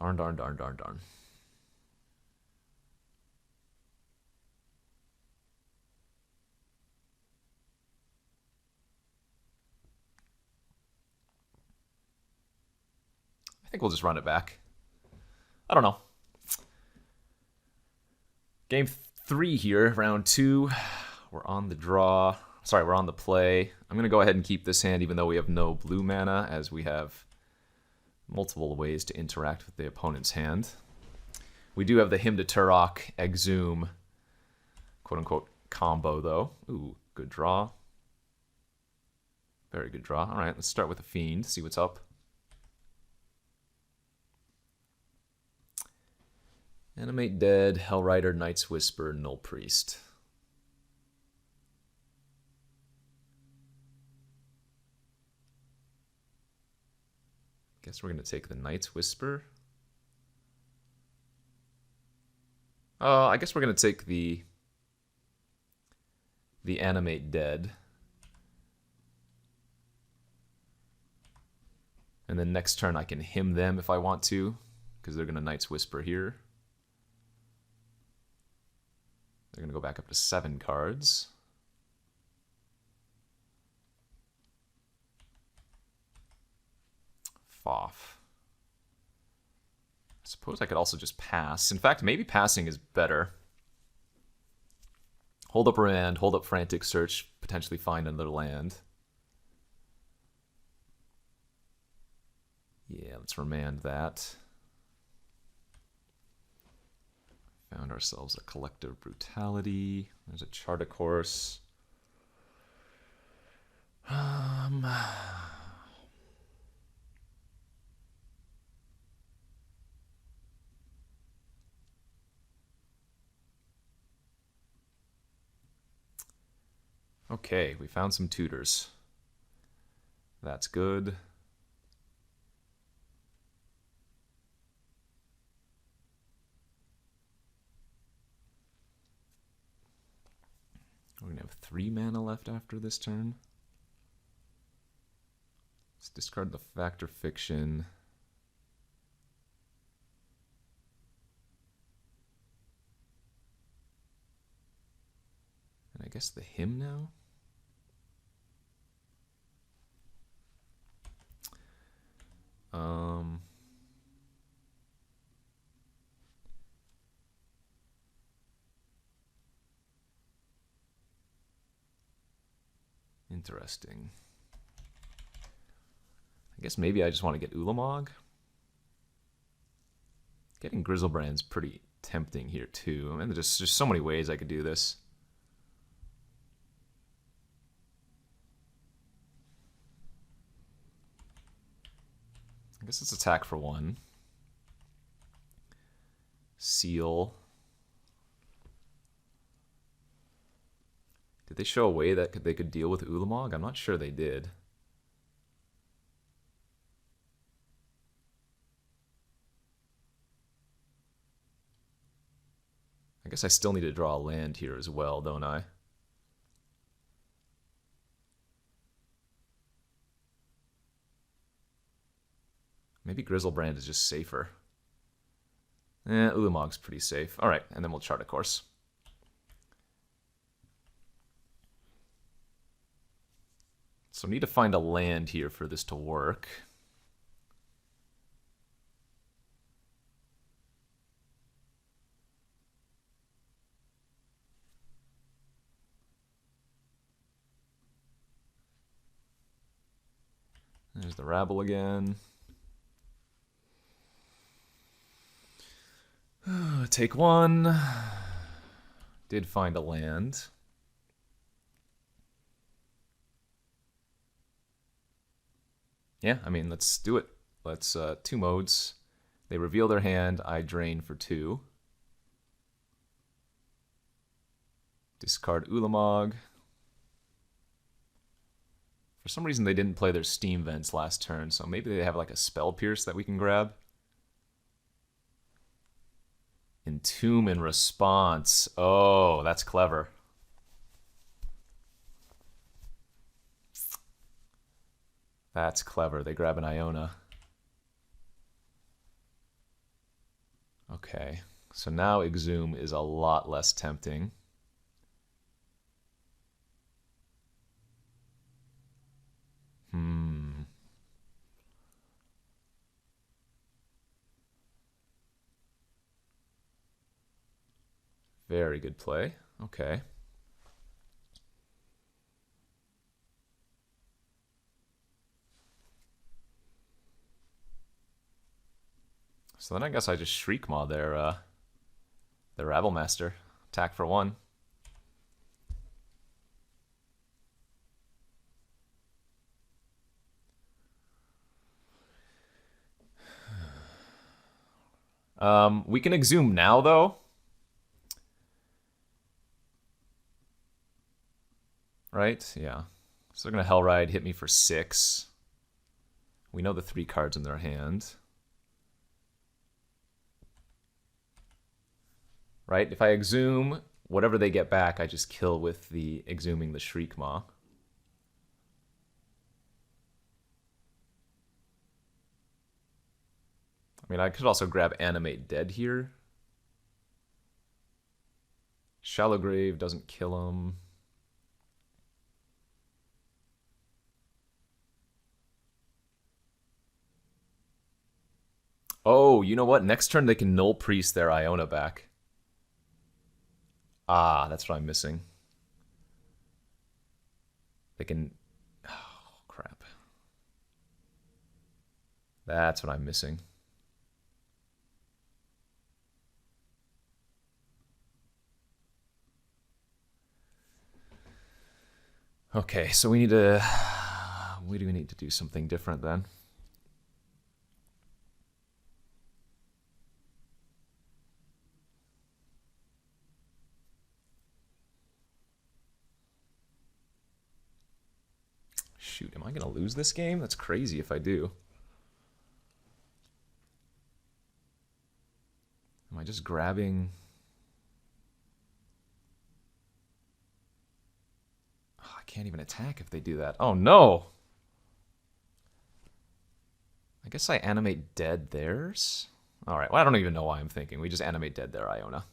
Darn, darn, darn, darn, darn. think we'll just run it back. I don't know. Game 3 here, round 2. We're on the draw. Sorry, we're on the play. I'm going to go ahead and keep this hand even though we have no blue mana, as we have multiple ways to interact with the opponent's hand. We do have the Hymn to Turok, Exhume, quote-unquote, combo, though. Ooh, good draw. Very good draw. All right, let's start with the Fiend, see what's up. Animate Dead, Hellrider, Knight's Whisper, Null Priest. Guess we're going to take the Knight's Whisper. I guess we're going to take the Animate Dead. And then next turn I can hymn them if I want to, because they're going to Knight's Whisper here. They're going to go back up to 7 cards. Off. I suppose I could also just pass. In fact, maybe passing is better. Hold up Remand, hold up Frantic Search, potentially find another land. Yeah, let's remand that. Found ourselves a Collective Brutality. There's a Chart a Course. Okay, we found some tutors. That's good. We're going to have 3 mana left after this turn. Let's discard the Fact or Fiction. And I guess the Hymn now? Interesting. I guess maybe I just want to get Ulamog. Getting Grizzlebrand's pretty tempting here too. I mean, there's just so many ways I could do this. I guess it's attack for 1. Seal. Did they show a way that they could deal with Ulamog? I'm not sure they did. I guess I still need to draw a land here as well, don't I? Maybe Grizzlebrand is just safer. Ulamog's pretty safe. All right, and then we'll Chart a Course. So we need to find a land here for this to work. There's the Rabble again. Take 1. Did find a land. Yeah, I mean, let's do it. Let's 2 modes. They reveal their hand. I drain for 2. Discard Ulamog. For some reason, they didn't play their Steam Vents last turn, so maybe they have like a Spell Pierce that we can grab. Entomb in response. Oh, that's clever. That's clever. They grab an Iona. Okay, so now Exhume is a lot less tempting. Very good play. Okay. So then I guess I just Shriek Maw their Rabble Master. Attack for 1. We can Exhume now, though. Right? Yeah. So they're going to Hellride, hit me for 6. We know the 3 cards in their hand. Right? If I Exhume, whatever they get back, I just kill with the Exhuming the Shriek Maw. I mean, I could also grab Animate Dead here. Shallow Grave doesn't kill him. Oh, you know what? Next turn they can Null Priest their Iona back. Ah, that's what I'm missing. They can... Oh, crap. That's what I'm missing. Okay, so we need to... We do need to do something different then. Shoot, am I going to lose this game? That's crazy if I do. Am I just grabbing... Oh, I can't even attack if they do that. Oh, no! I guess I Animate Dead theirs? Alright, well, I don't even know why I'm thinking. We just Animate Dead their Iona.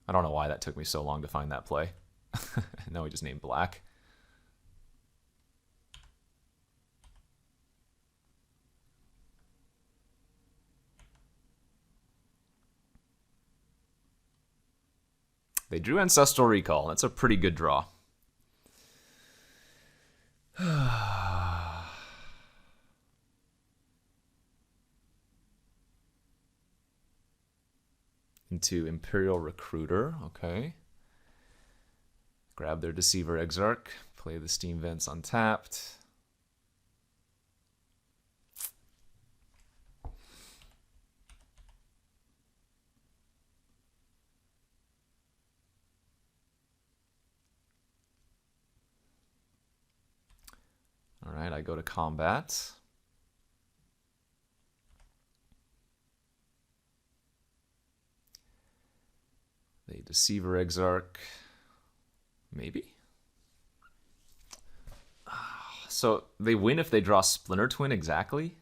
I don't know why that took me so long to find that play. No, we just named black. They drew Ancestral Recall. That's a pretty good draw. Into Imperial Recruiter. Okay. Grab their Deceiver Exarch. Play the Steam Vents untapped. Alright, I go to combat. They Deceiver Exarch. Maybe? So they win if they draw Splinter Twin exactly?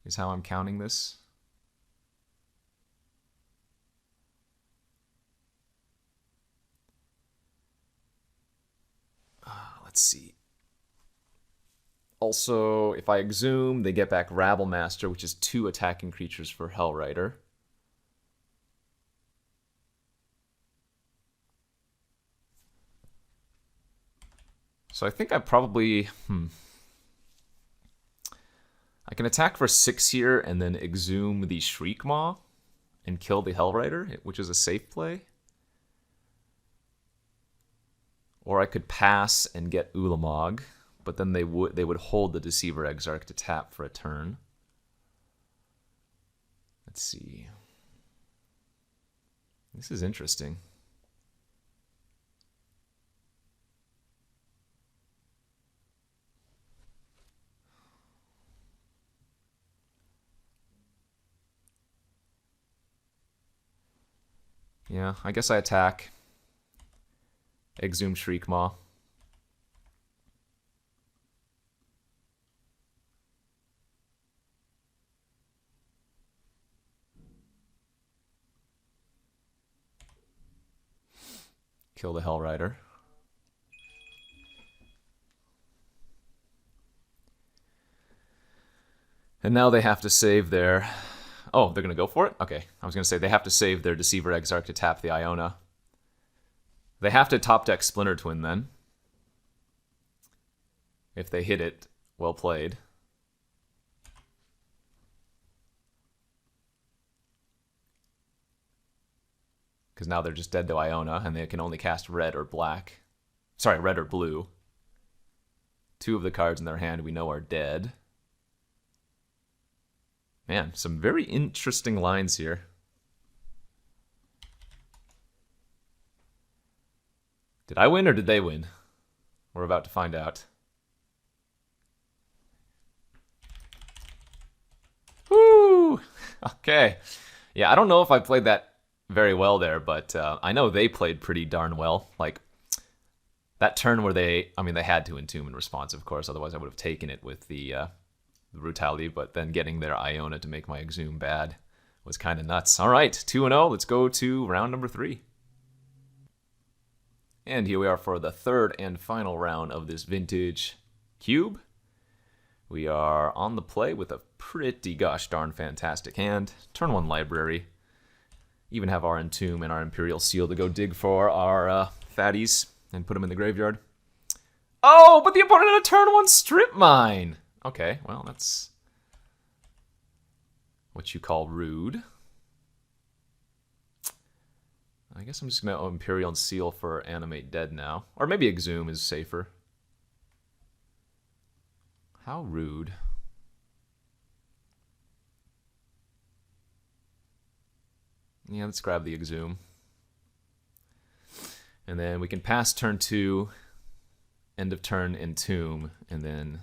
Is how I'm counting this. Let's see. Also, if I Exhume, they get back Rabble Master, which is 2 attacking creatures for Hellrider. So I think I probably... I can attack for 6 here and then Exhume the Shriek Maw and kill the Hellrider, which is a safe play. Or I could pass and get Ulamog, but then they would hold the Deceiver Exarch to tap for a turn. Let's see. This is interesting. Yeah, I guess I attack. Exhume Shriek Maw. Kill the Hellrider. And now they have to save their Oh, they're going to go for it? Okay. I was going to say they have to save their Deceiver Exarch to tap the Iona. They have to top deck Splinter Twin then. If they hit it, well played. Because now they're just dead to Iona, and they can only cast red or black. Sorry, red or blue. 2 of the cards in their hand we know are dead. Man, some very interesting lines here. Did I win or did they win? We're about to find out. Woo! Okay. Yeah, I don't know if I played that very well there, but I know they played pretty darn well. Like, that turn where they had to entomb in response, of course, otherwise I would have taken it with the brutality, but then getting their Iona to make my Exhume bad was kind of nuts. All right, 2-0. Let's go to round number 3. And here we are for the third and final round of this vintage cube. We are on the play with a pretty gosh darn fantastic hand. Turn 1 library. Even have our Entomb and our Imperial Seal to go dig for our fatties and put them in the graveyard. Oh, but the opponent had a turn 1 strip mine. Okay, well, that's what you call rude. I guess I'm just going to Imperial Seal for Animate Dead now. Or maybe Exhume is safer. How rude. Yeah, let's grab the Exhume. And then we can pass turn 2, end of turn Entomb, and then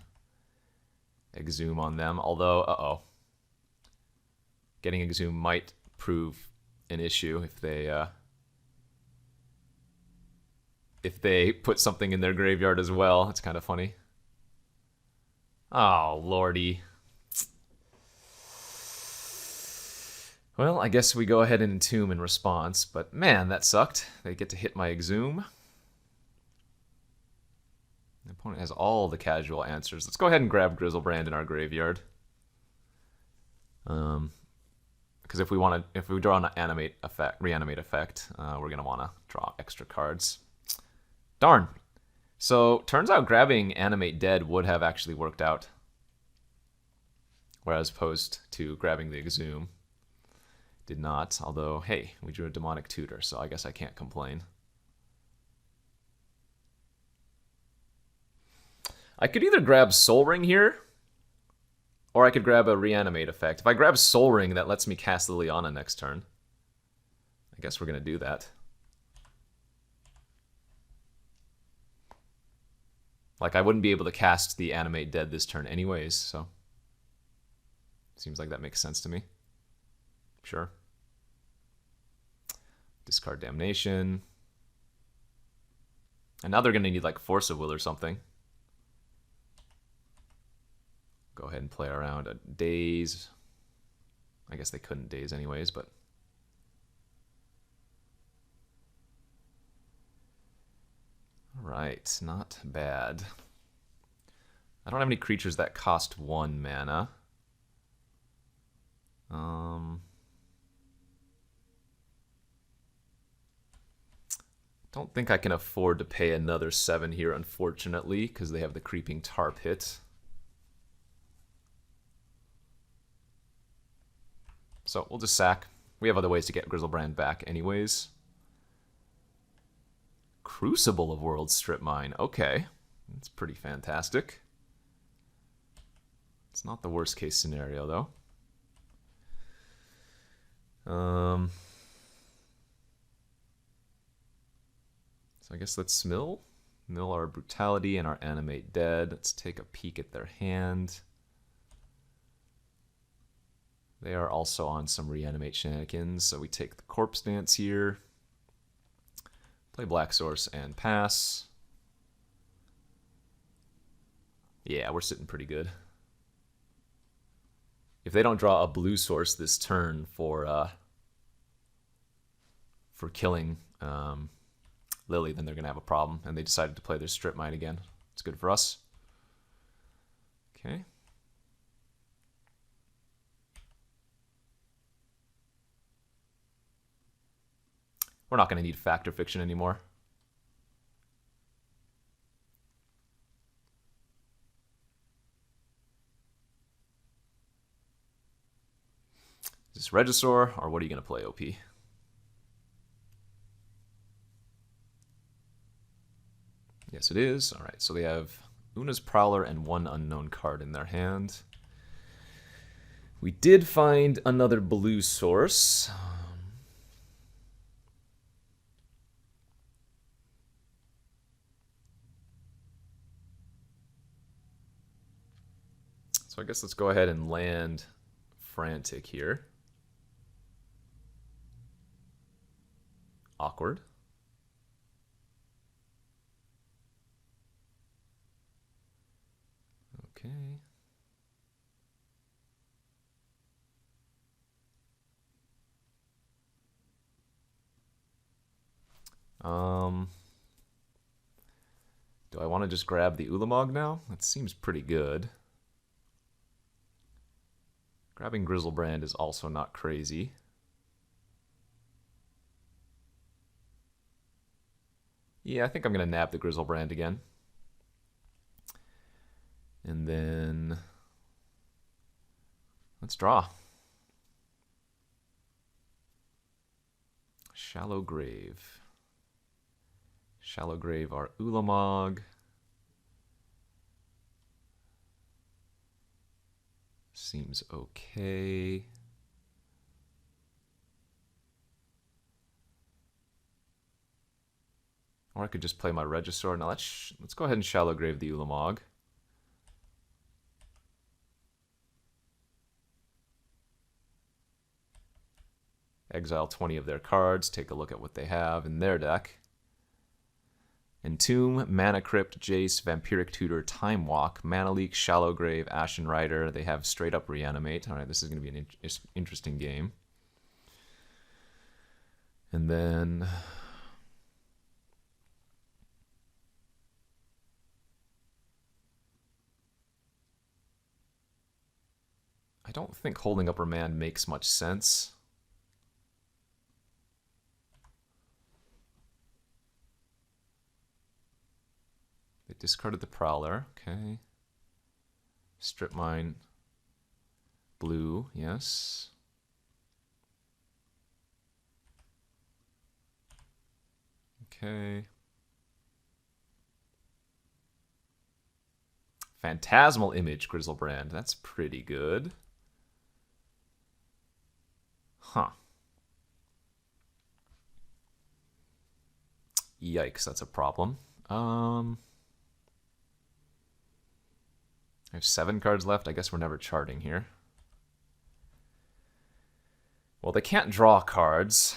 Exhume on them. Although, getting Exhume might prove an issue if they put something in their graveyard as well. It's kind of funny. Oh, lordy. Well, I guess we go ahead and Entomb in response, but man, that sucked. They get to hit my Exhume. The opponent has all the casual answers. Let's go ahead and grab Grizzlebrand in our graveyard. Because if we draw an reanimate effect, we're gonna want to draw extra cards. Darn. So turns out grabbing Animate Dead would have actually worked out, whereas opposed to grabbing the Exhume. Did not. Although, hey, we drew a Demonic Tutor, so I guess I can't complain. I could either grab Soul Ring here, or I could grab a Reanimate effect. If I grab Soul Ring, that lets me cast Liliana next turn. I guess we're going to do that. Like, I wouldn't be able to cast the Animate Dead this turn anyways, so... Seems like that makes sense to me. Sure. Discard Damnation. And now they're going to need, like, Force of Will or something. Go ahead and play around a Daze. I guess they couldn't Daze anyways, but... Alright, not bad. I don't have any creatures that cost 1 mana. Don't think I can afford to pay another 7 here, unfortunately, because they have the Creeping Tar Pit. So we'll just sack. We have other ways to get Grizzlebrand back anyways. Crucible of Worlds Strip Mine. Okay. That's pretty fantastic. It's not the worst case scenario, though. So I guess let's mill our Brutality and our Animate Dead. Let's take a peek at their hand. They are also on some Reanimate shenanigans, so we take the Corpse Dance here. Play Black Source and pass. Yeah, we're sitting pretty good. If they don't draw a blue source this turn for killing Lily, then they're going to have a problem. And they decided to play their Strip Mine again. It's good for us. Okay. We're not going to need fact or fiction anymore. Is this Regisaur, or what are you going to play, OP? Yes, it is. All right, so they have Una's Prowler and one unknown card in their hand. We did find another blue source. So I guess let's go ahead and land Frantic here. Awkward. Okay. Do I want to just grab the Ulamog now? That seems pretty good. Grabbing Grizzlebrand is also not crazy. Yeah, I think I'm going to nab the Grizzlebrand again. And then let's draw. Shallow Grave. Shallow Grave our Ulamog. Seems okay. Or I could just play my Regisaur. Now let's go ahead and Shallow Grave the Ulamog. Exile 20 of their cards. Take a look at what they have in their deck. Entomb, Mana Crypt, Jace, Vampiric Tutor, Time Walk, Mana Leak, Shallow Grave, Ashen Rider. They have straight up Reanimate. All right, this is going to be an interesting game. And then I don't think holding up Remand makes much sense. They discarded the Prowler, okay. Strip Mine, blue, yes. Okay. Phantasmal Image, Grizzlebrand, that's pretty good. Huh. Yikes, that's a problem. I have 7 cards left. I guess we're never charting here. Well, they can't draw cards.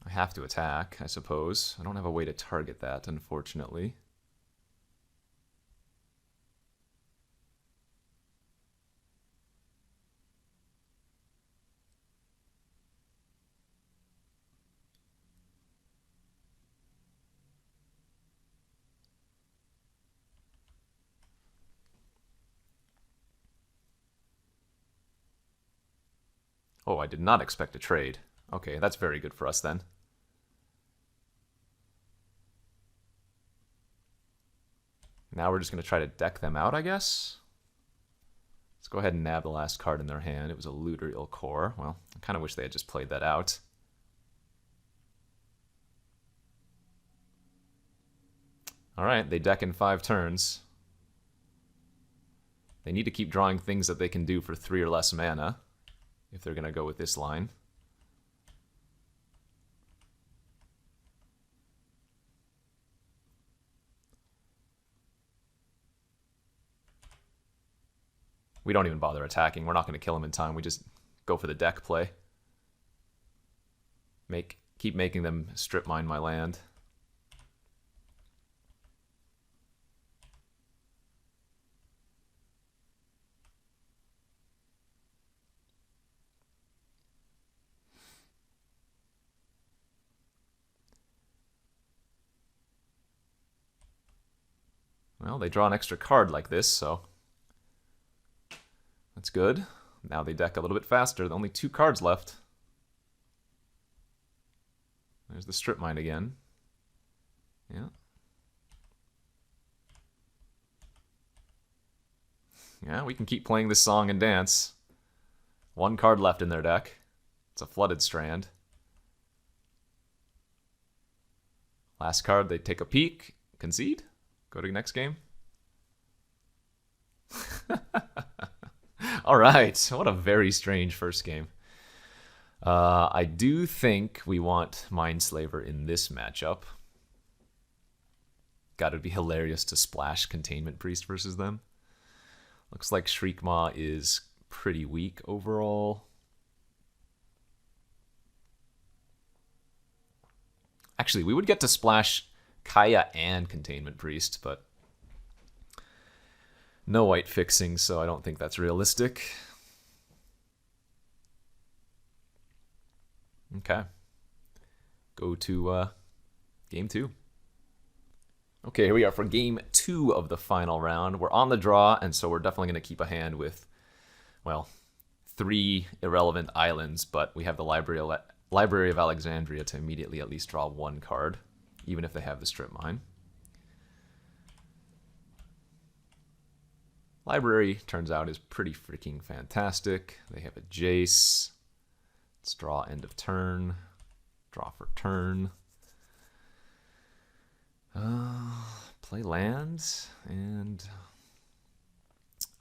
I have to attack, I suppose. I don't have a way to target that, unfortunately. Oh, I did not expect a trade. Okay, that's very good for us then. Now we're just going to try to deck them out, I guess. Let's go ahead and nab the last card in their hand. It was a Looter Ilcore. Well, I kind of wish they had just played that out. Alright, they deck in 5 turns. They need to keep drawing things that they can do for 3 or less mana, if they're going to go with this line. We don't even bother attacking. We're not going to kill him in time. We just go for the deck play. Keep making them strip mine my land. Well, they draw an extra card like this, so That's good. Now they deck a little bit faster. Only 2 cards left. There's the Strip Mine again. Yeah. Yeah, we can keep playing this song and dance. 1 card left in their deck. It's a Flooded Strand. Last card, they take a peek, concede, go to the next game. All right, what a very strange first game. I do think we want Mindslaver in this matchup. Gotta be hilarious to splash Containment Priest versus them. Looks like Shriekmaw is pretty weak overall. Actually, we would get to splash Kaya and Containment Priest, but no white fixing, so I don't think that's realistic. Okay. Go to game 2. Okay, here we are for game 2 of the final round. We're on the draw, and so we're definitely going to keep a hand with, well, 3 irrelevant islands, but we have the Library of Alexandria to immediately at least draw 1 card, even if they have the Strip Mine. Library, turns out, is pretty freaking fantastic. They have a Jace. Let's draw end of turn. Draw for turn. Play lands, and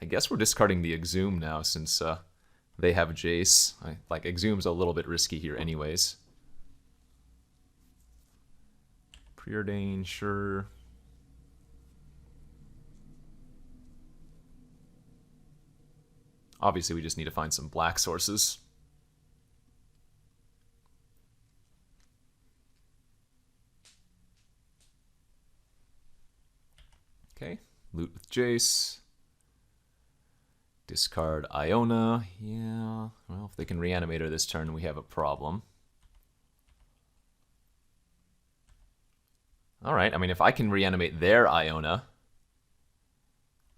I guess we're discarding the Exhume now since they have Jace. Like, Exhume's a little bit risky here anyways. Preordain, sure. Obviously, we just need to find some black sources. Okay, loot with Jace. Discard Iona. Yeah, well, if they can Reanimator this turn, we have a problem. Alright, I mean, if I can reanimate their Iona,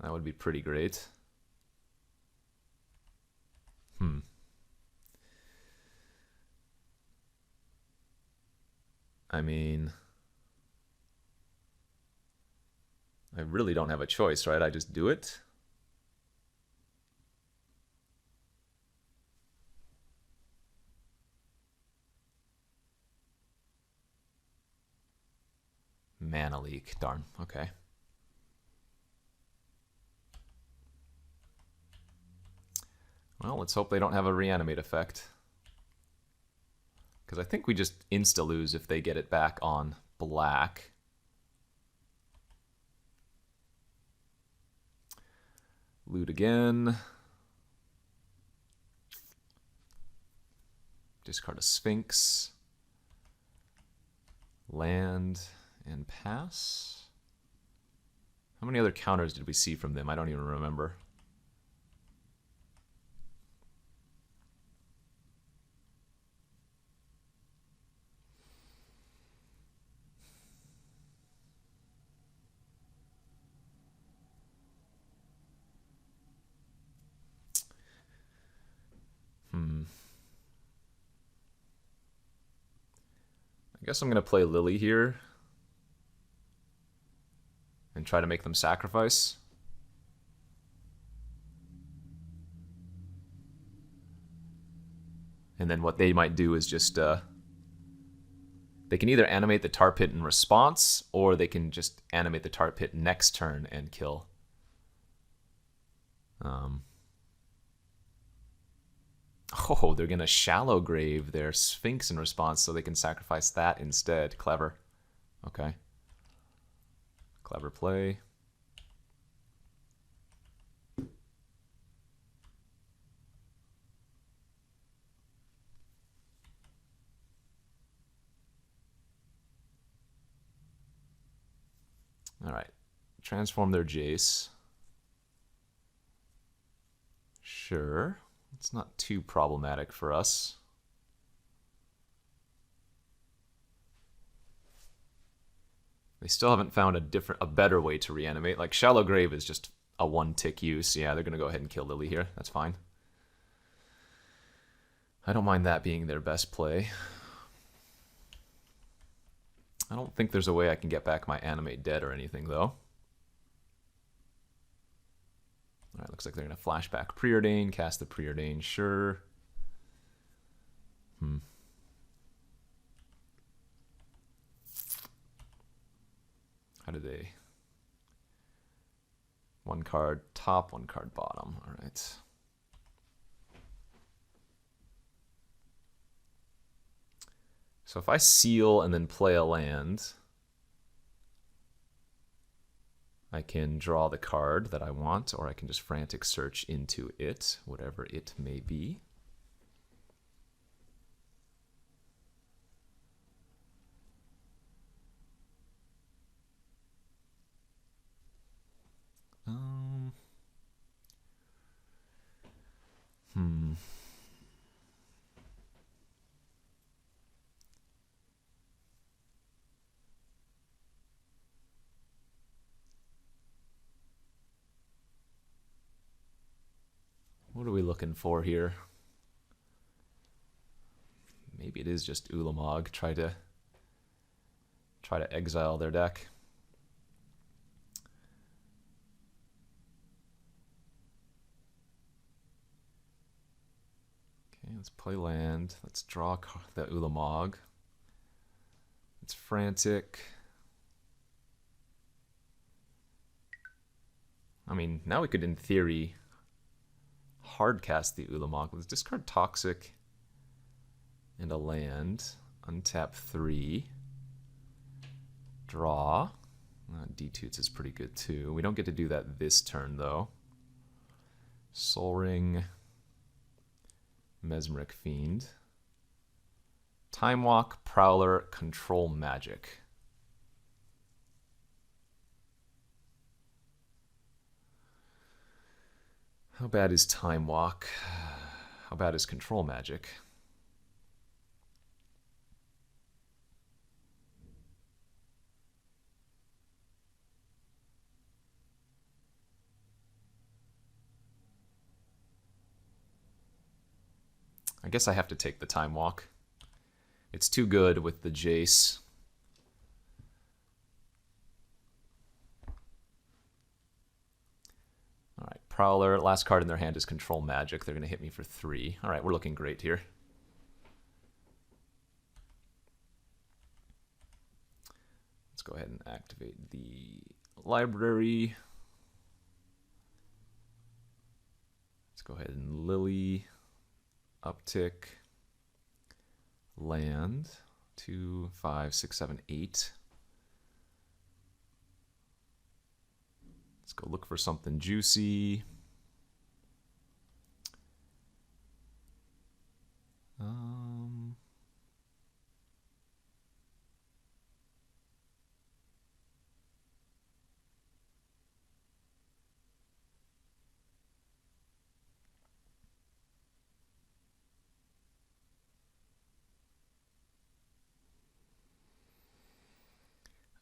that would be pretty great. I mean, I really don't have a choice, right? I just do it. Mana leak, darn, okay. Well, let's hope they don't have a reanimate effect. Because I think we just insta-lose if they get it back on black. Loot again. Discard a Sphinx. Land and pass. How many other counters did we see from them? I don't even remember. I guess I'm going to play Lily here and try to make them sacrifice. And then what they might do is just they can either animate the Tar Pit in response, or they can just animate the Tar Pit next turn and kill. Oh, they're going to Shallow Grave their Sphinx in response so they can sacrifice that instead. Clever. Okay. Clever play. All right. Transform their Jace. Sure. It's not too problematic for us. They still haven't found a better way to reanimate. Like, Shallow Grave is just a one-tick use. Yeah, they're going to go ahead and kill Lily here. That's fine. I don't mind that being their best play. I don't think there's a way I can get back my Animate Dead or anything, though. Alright, looks like they're going to flashback Preordain, cast the Preordain, sure. How do they... One card top, one card bottom. Alright. So if I seal and then play a land, I can draw the card that I want, or I can just frantic search into it, whatever it may be. What are we looking for here? Maybe it is just Ulamog. Try to exile their deck. Okay, let's play land. Let's draw the Ulamog. It's frantic. I mean, now we could, in theory, hardcast the Ulamog. Let's discard Toxic and a land. Untap 3. Draw. D-Toots is pretty good too. We don't get to do that this turn though. Soul Ring. Mesmeric Fiend. Time Walk, Prowler, Control Magic. How bad is Time Walk? How bad is Control Magic? I guess I have to take the Time Walk. It's too good with the Jace. Alright, Prowler. Last card in their hand is Control Magic. They're going to hit me for 3. Alright, we're looking great here. Let's go ahead and activate the library. Let's go ahead and Lily. Uptick. Land. 2, 5, 6, 7, 8. Let's go look for something juicy.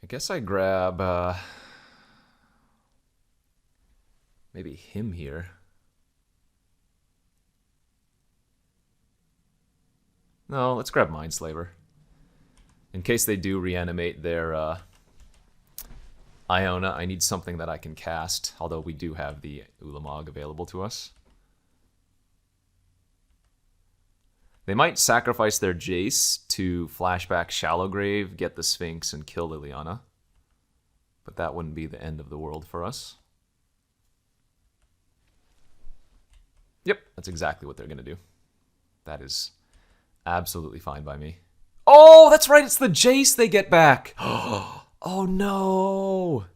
I guess I grab maybe him here. No, let's grab Mindslaver. In case they do reanimate their Iona, I need something that I can cast, although we do have the Ulamog available to us. They might sacrifice their Jace to flashback Shallowgrave, get the Sphinx, and kill Liliana. But that wouldn't be the end of the world for us. Yep, that's exactly what they're going to do. That is absolutely fine by me. Oh, that's right, it's the Jace they get back! Oh no!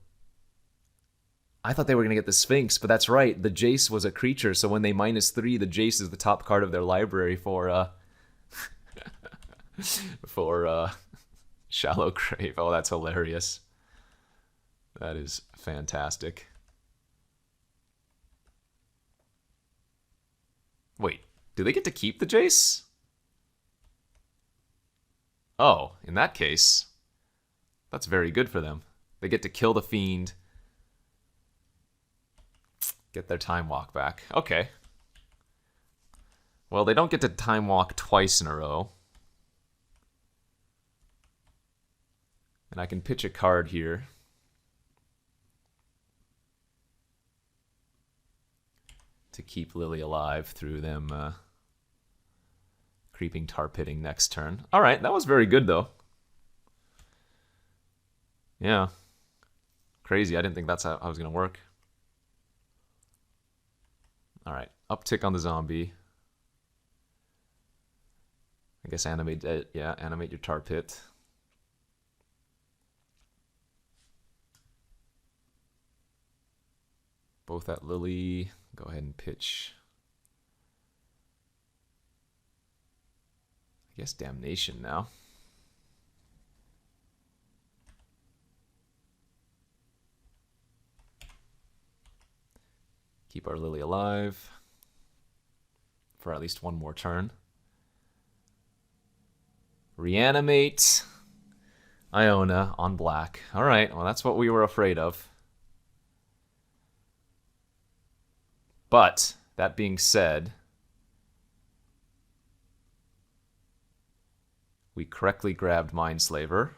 I thought they were going to get the Sphinx, but that's right, the Jace was a creature, so when they -3, the Jace is the top card of their library for Shallowgrave. Oh, that's hilarious. That is fantastic. Wait, do they get to keep the Jace? Oh, in that case, that's very good for them. They get to kill the Fiend, Get their time walk back. Okay. Well, they don't get to time walk twice in a row. And I can pitch a card here. To keep Lily alive through them creeping tar pitting next turn. Alright, that was very good though. Yeah. Crazy, I didn't think that's how I was going to work. Alright, uptick on the zombie. I guess animate, yeah, animate your tar pit. Both at Lily. Go ahead and pitch. I guess damnation now. Keep our Lily alive for at least one more turn. Reanimate Iona on black. All right, well, that's what we were afraid of. But, that being said, we correctly grabbed Mindslaver.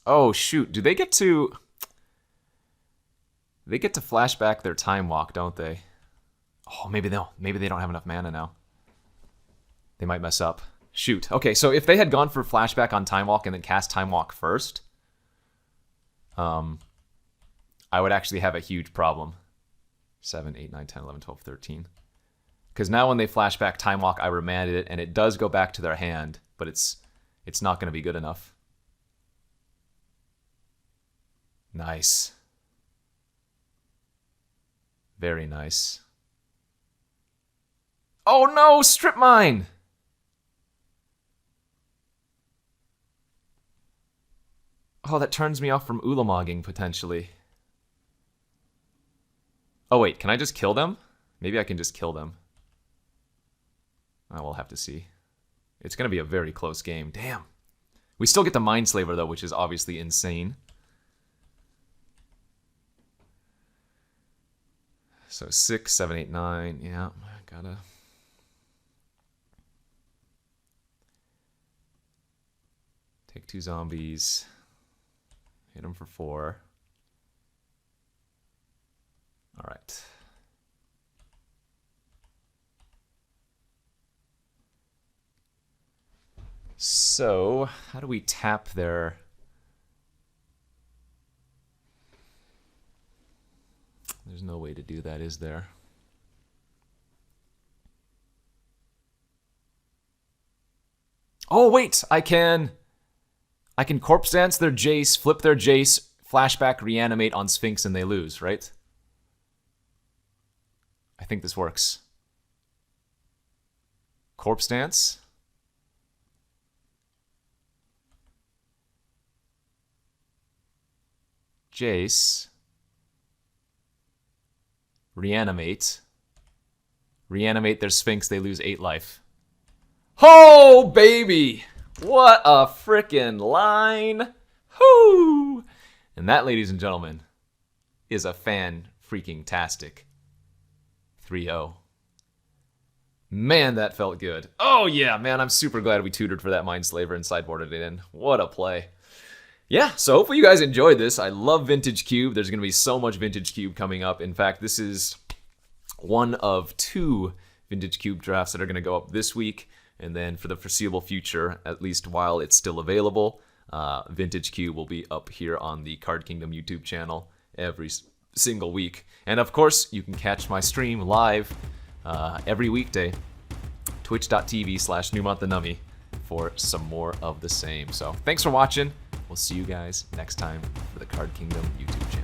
Oh, shoot. Do they get to... They get to flashback their time walk, don't they? Oh, maybe they'll. Maybe they don't have enough mana now. They might mess up. Shoot. Okay, so if they had gone for flashback on time walk and then cast time walk first, I would actually have a huge problem. 7, 8, 9, 10, 11, 12, 13. Because now when they flashback time walk, I remanded it, and it does go back to their hand, but it's not going to be good enough. Nice. Very nice. Oh no, strip mine! Oh, that turns me off from Ulamogging, potentially. Oh wait, can I just kill them? Maybe I can just kill them. Oh, we'll have to see. It's going to be a very close game. Damn. We still get the Mindslaver, though, which is obviously insane. So 6, 7, 8, 9. Yeah, gotta... Take 2 zombies. Hit them for 4. All right. So, how do we tap their... There's no way to do that, is there? Oh, wait! I can corpse dance their Jace, flip their Jace, flashback, reanimate on Sphinx, and they lose, right? I think this works. Corpse dance. Jace. Reanimate. Reanimate their Sphinx, they lose 8 life. Oh, baby! What a frickin' line! Whoo! And that, ladies and gentlemen, is a fan-freaking-tastic 3-0. Man, that felt good. Oh, yeah, man, I'm super glad we tutored for that Mindslaver and sideboarded it in. What a play. Yeah, so hopefully you guys enjoyed this. I love Vintage Cube. There's going to be so much Vintage Cube coming up. In fact, this is one of 2 Vintage Cube drafts that are going to go up this week. And then for the foreseeable future, at least while it's still available, Vintage Cube will be up here on the Card Kingdom YouTube channel every single week. And of course, you can catch my stream live every weekday, twitch.tv/Numot the Nummy, for some more of the same. So thanks for watching. We'll see you guys next time for the Card Kingdom YouTube channel.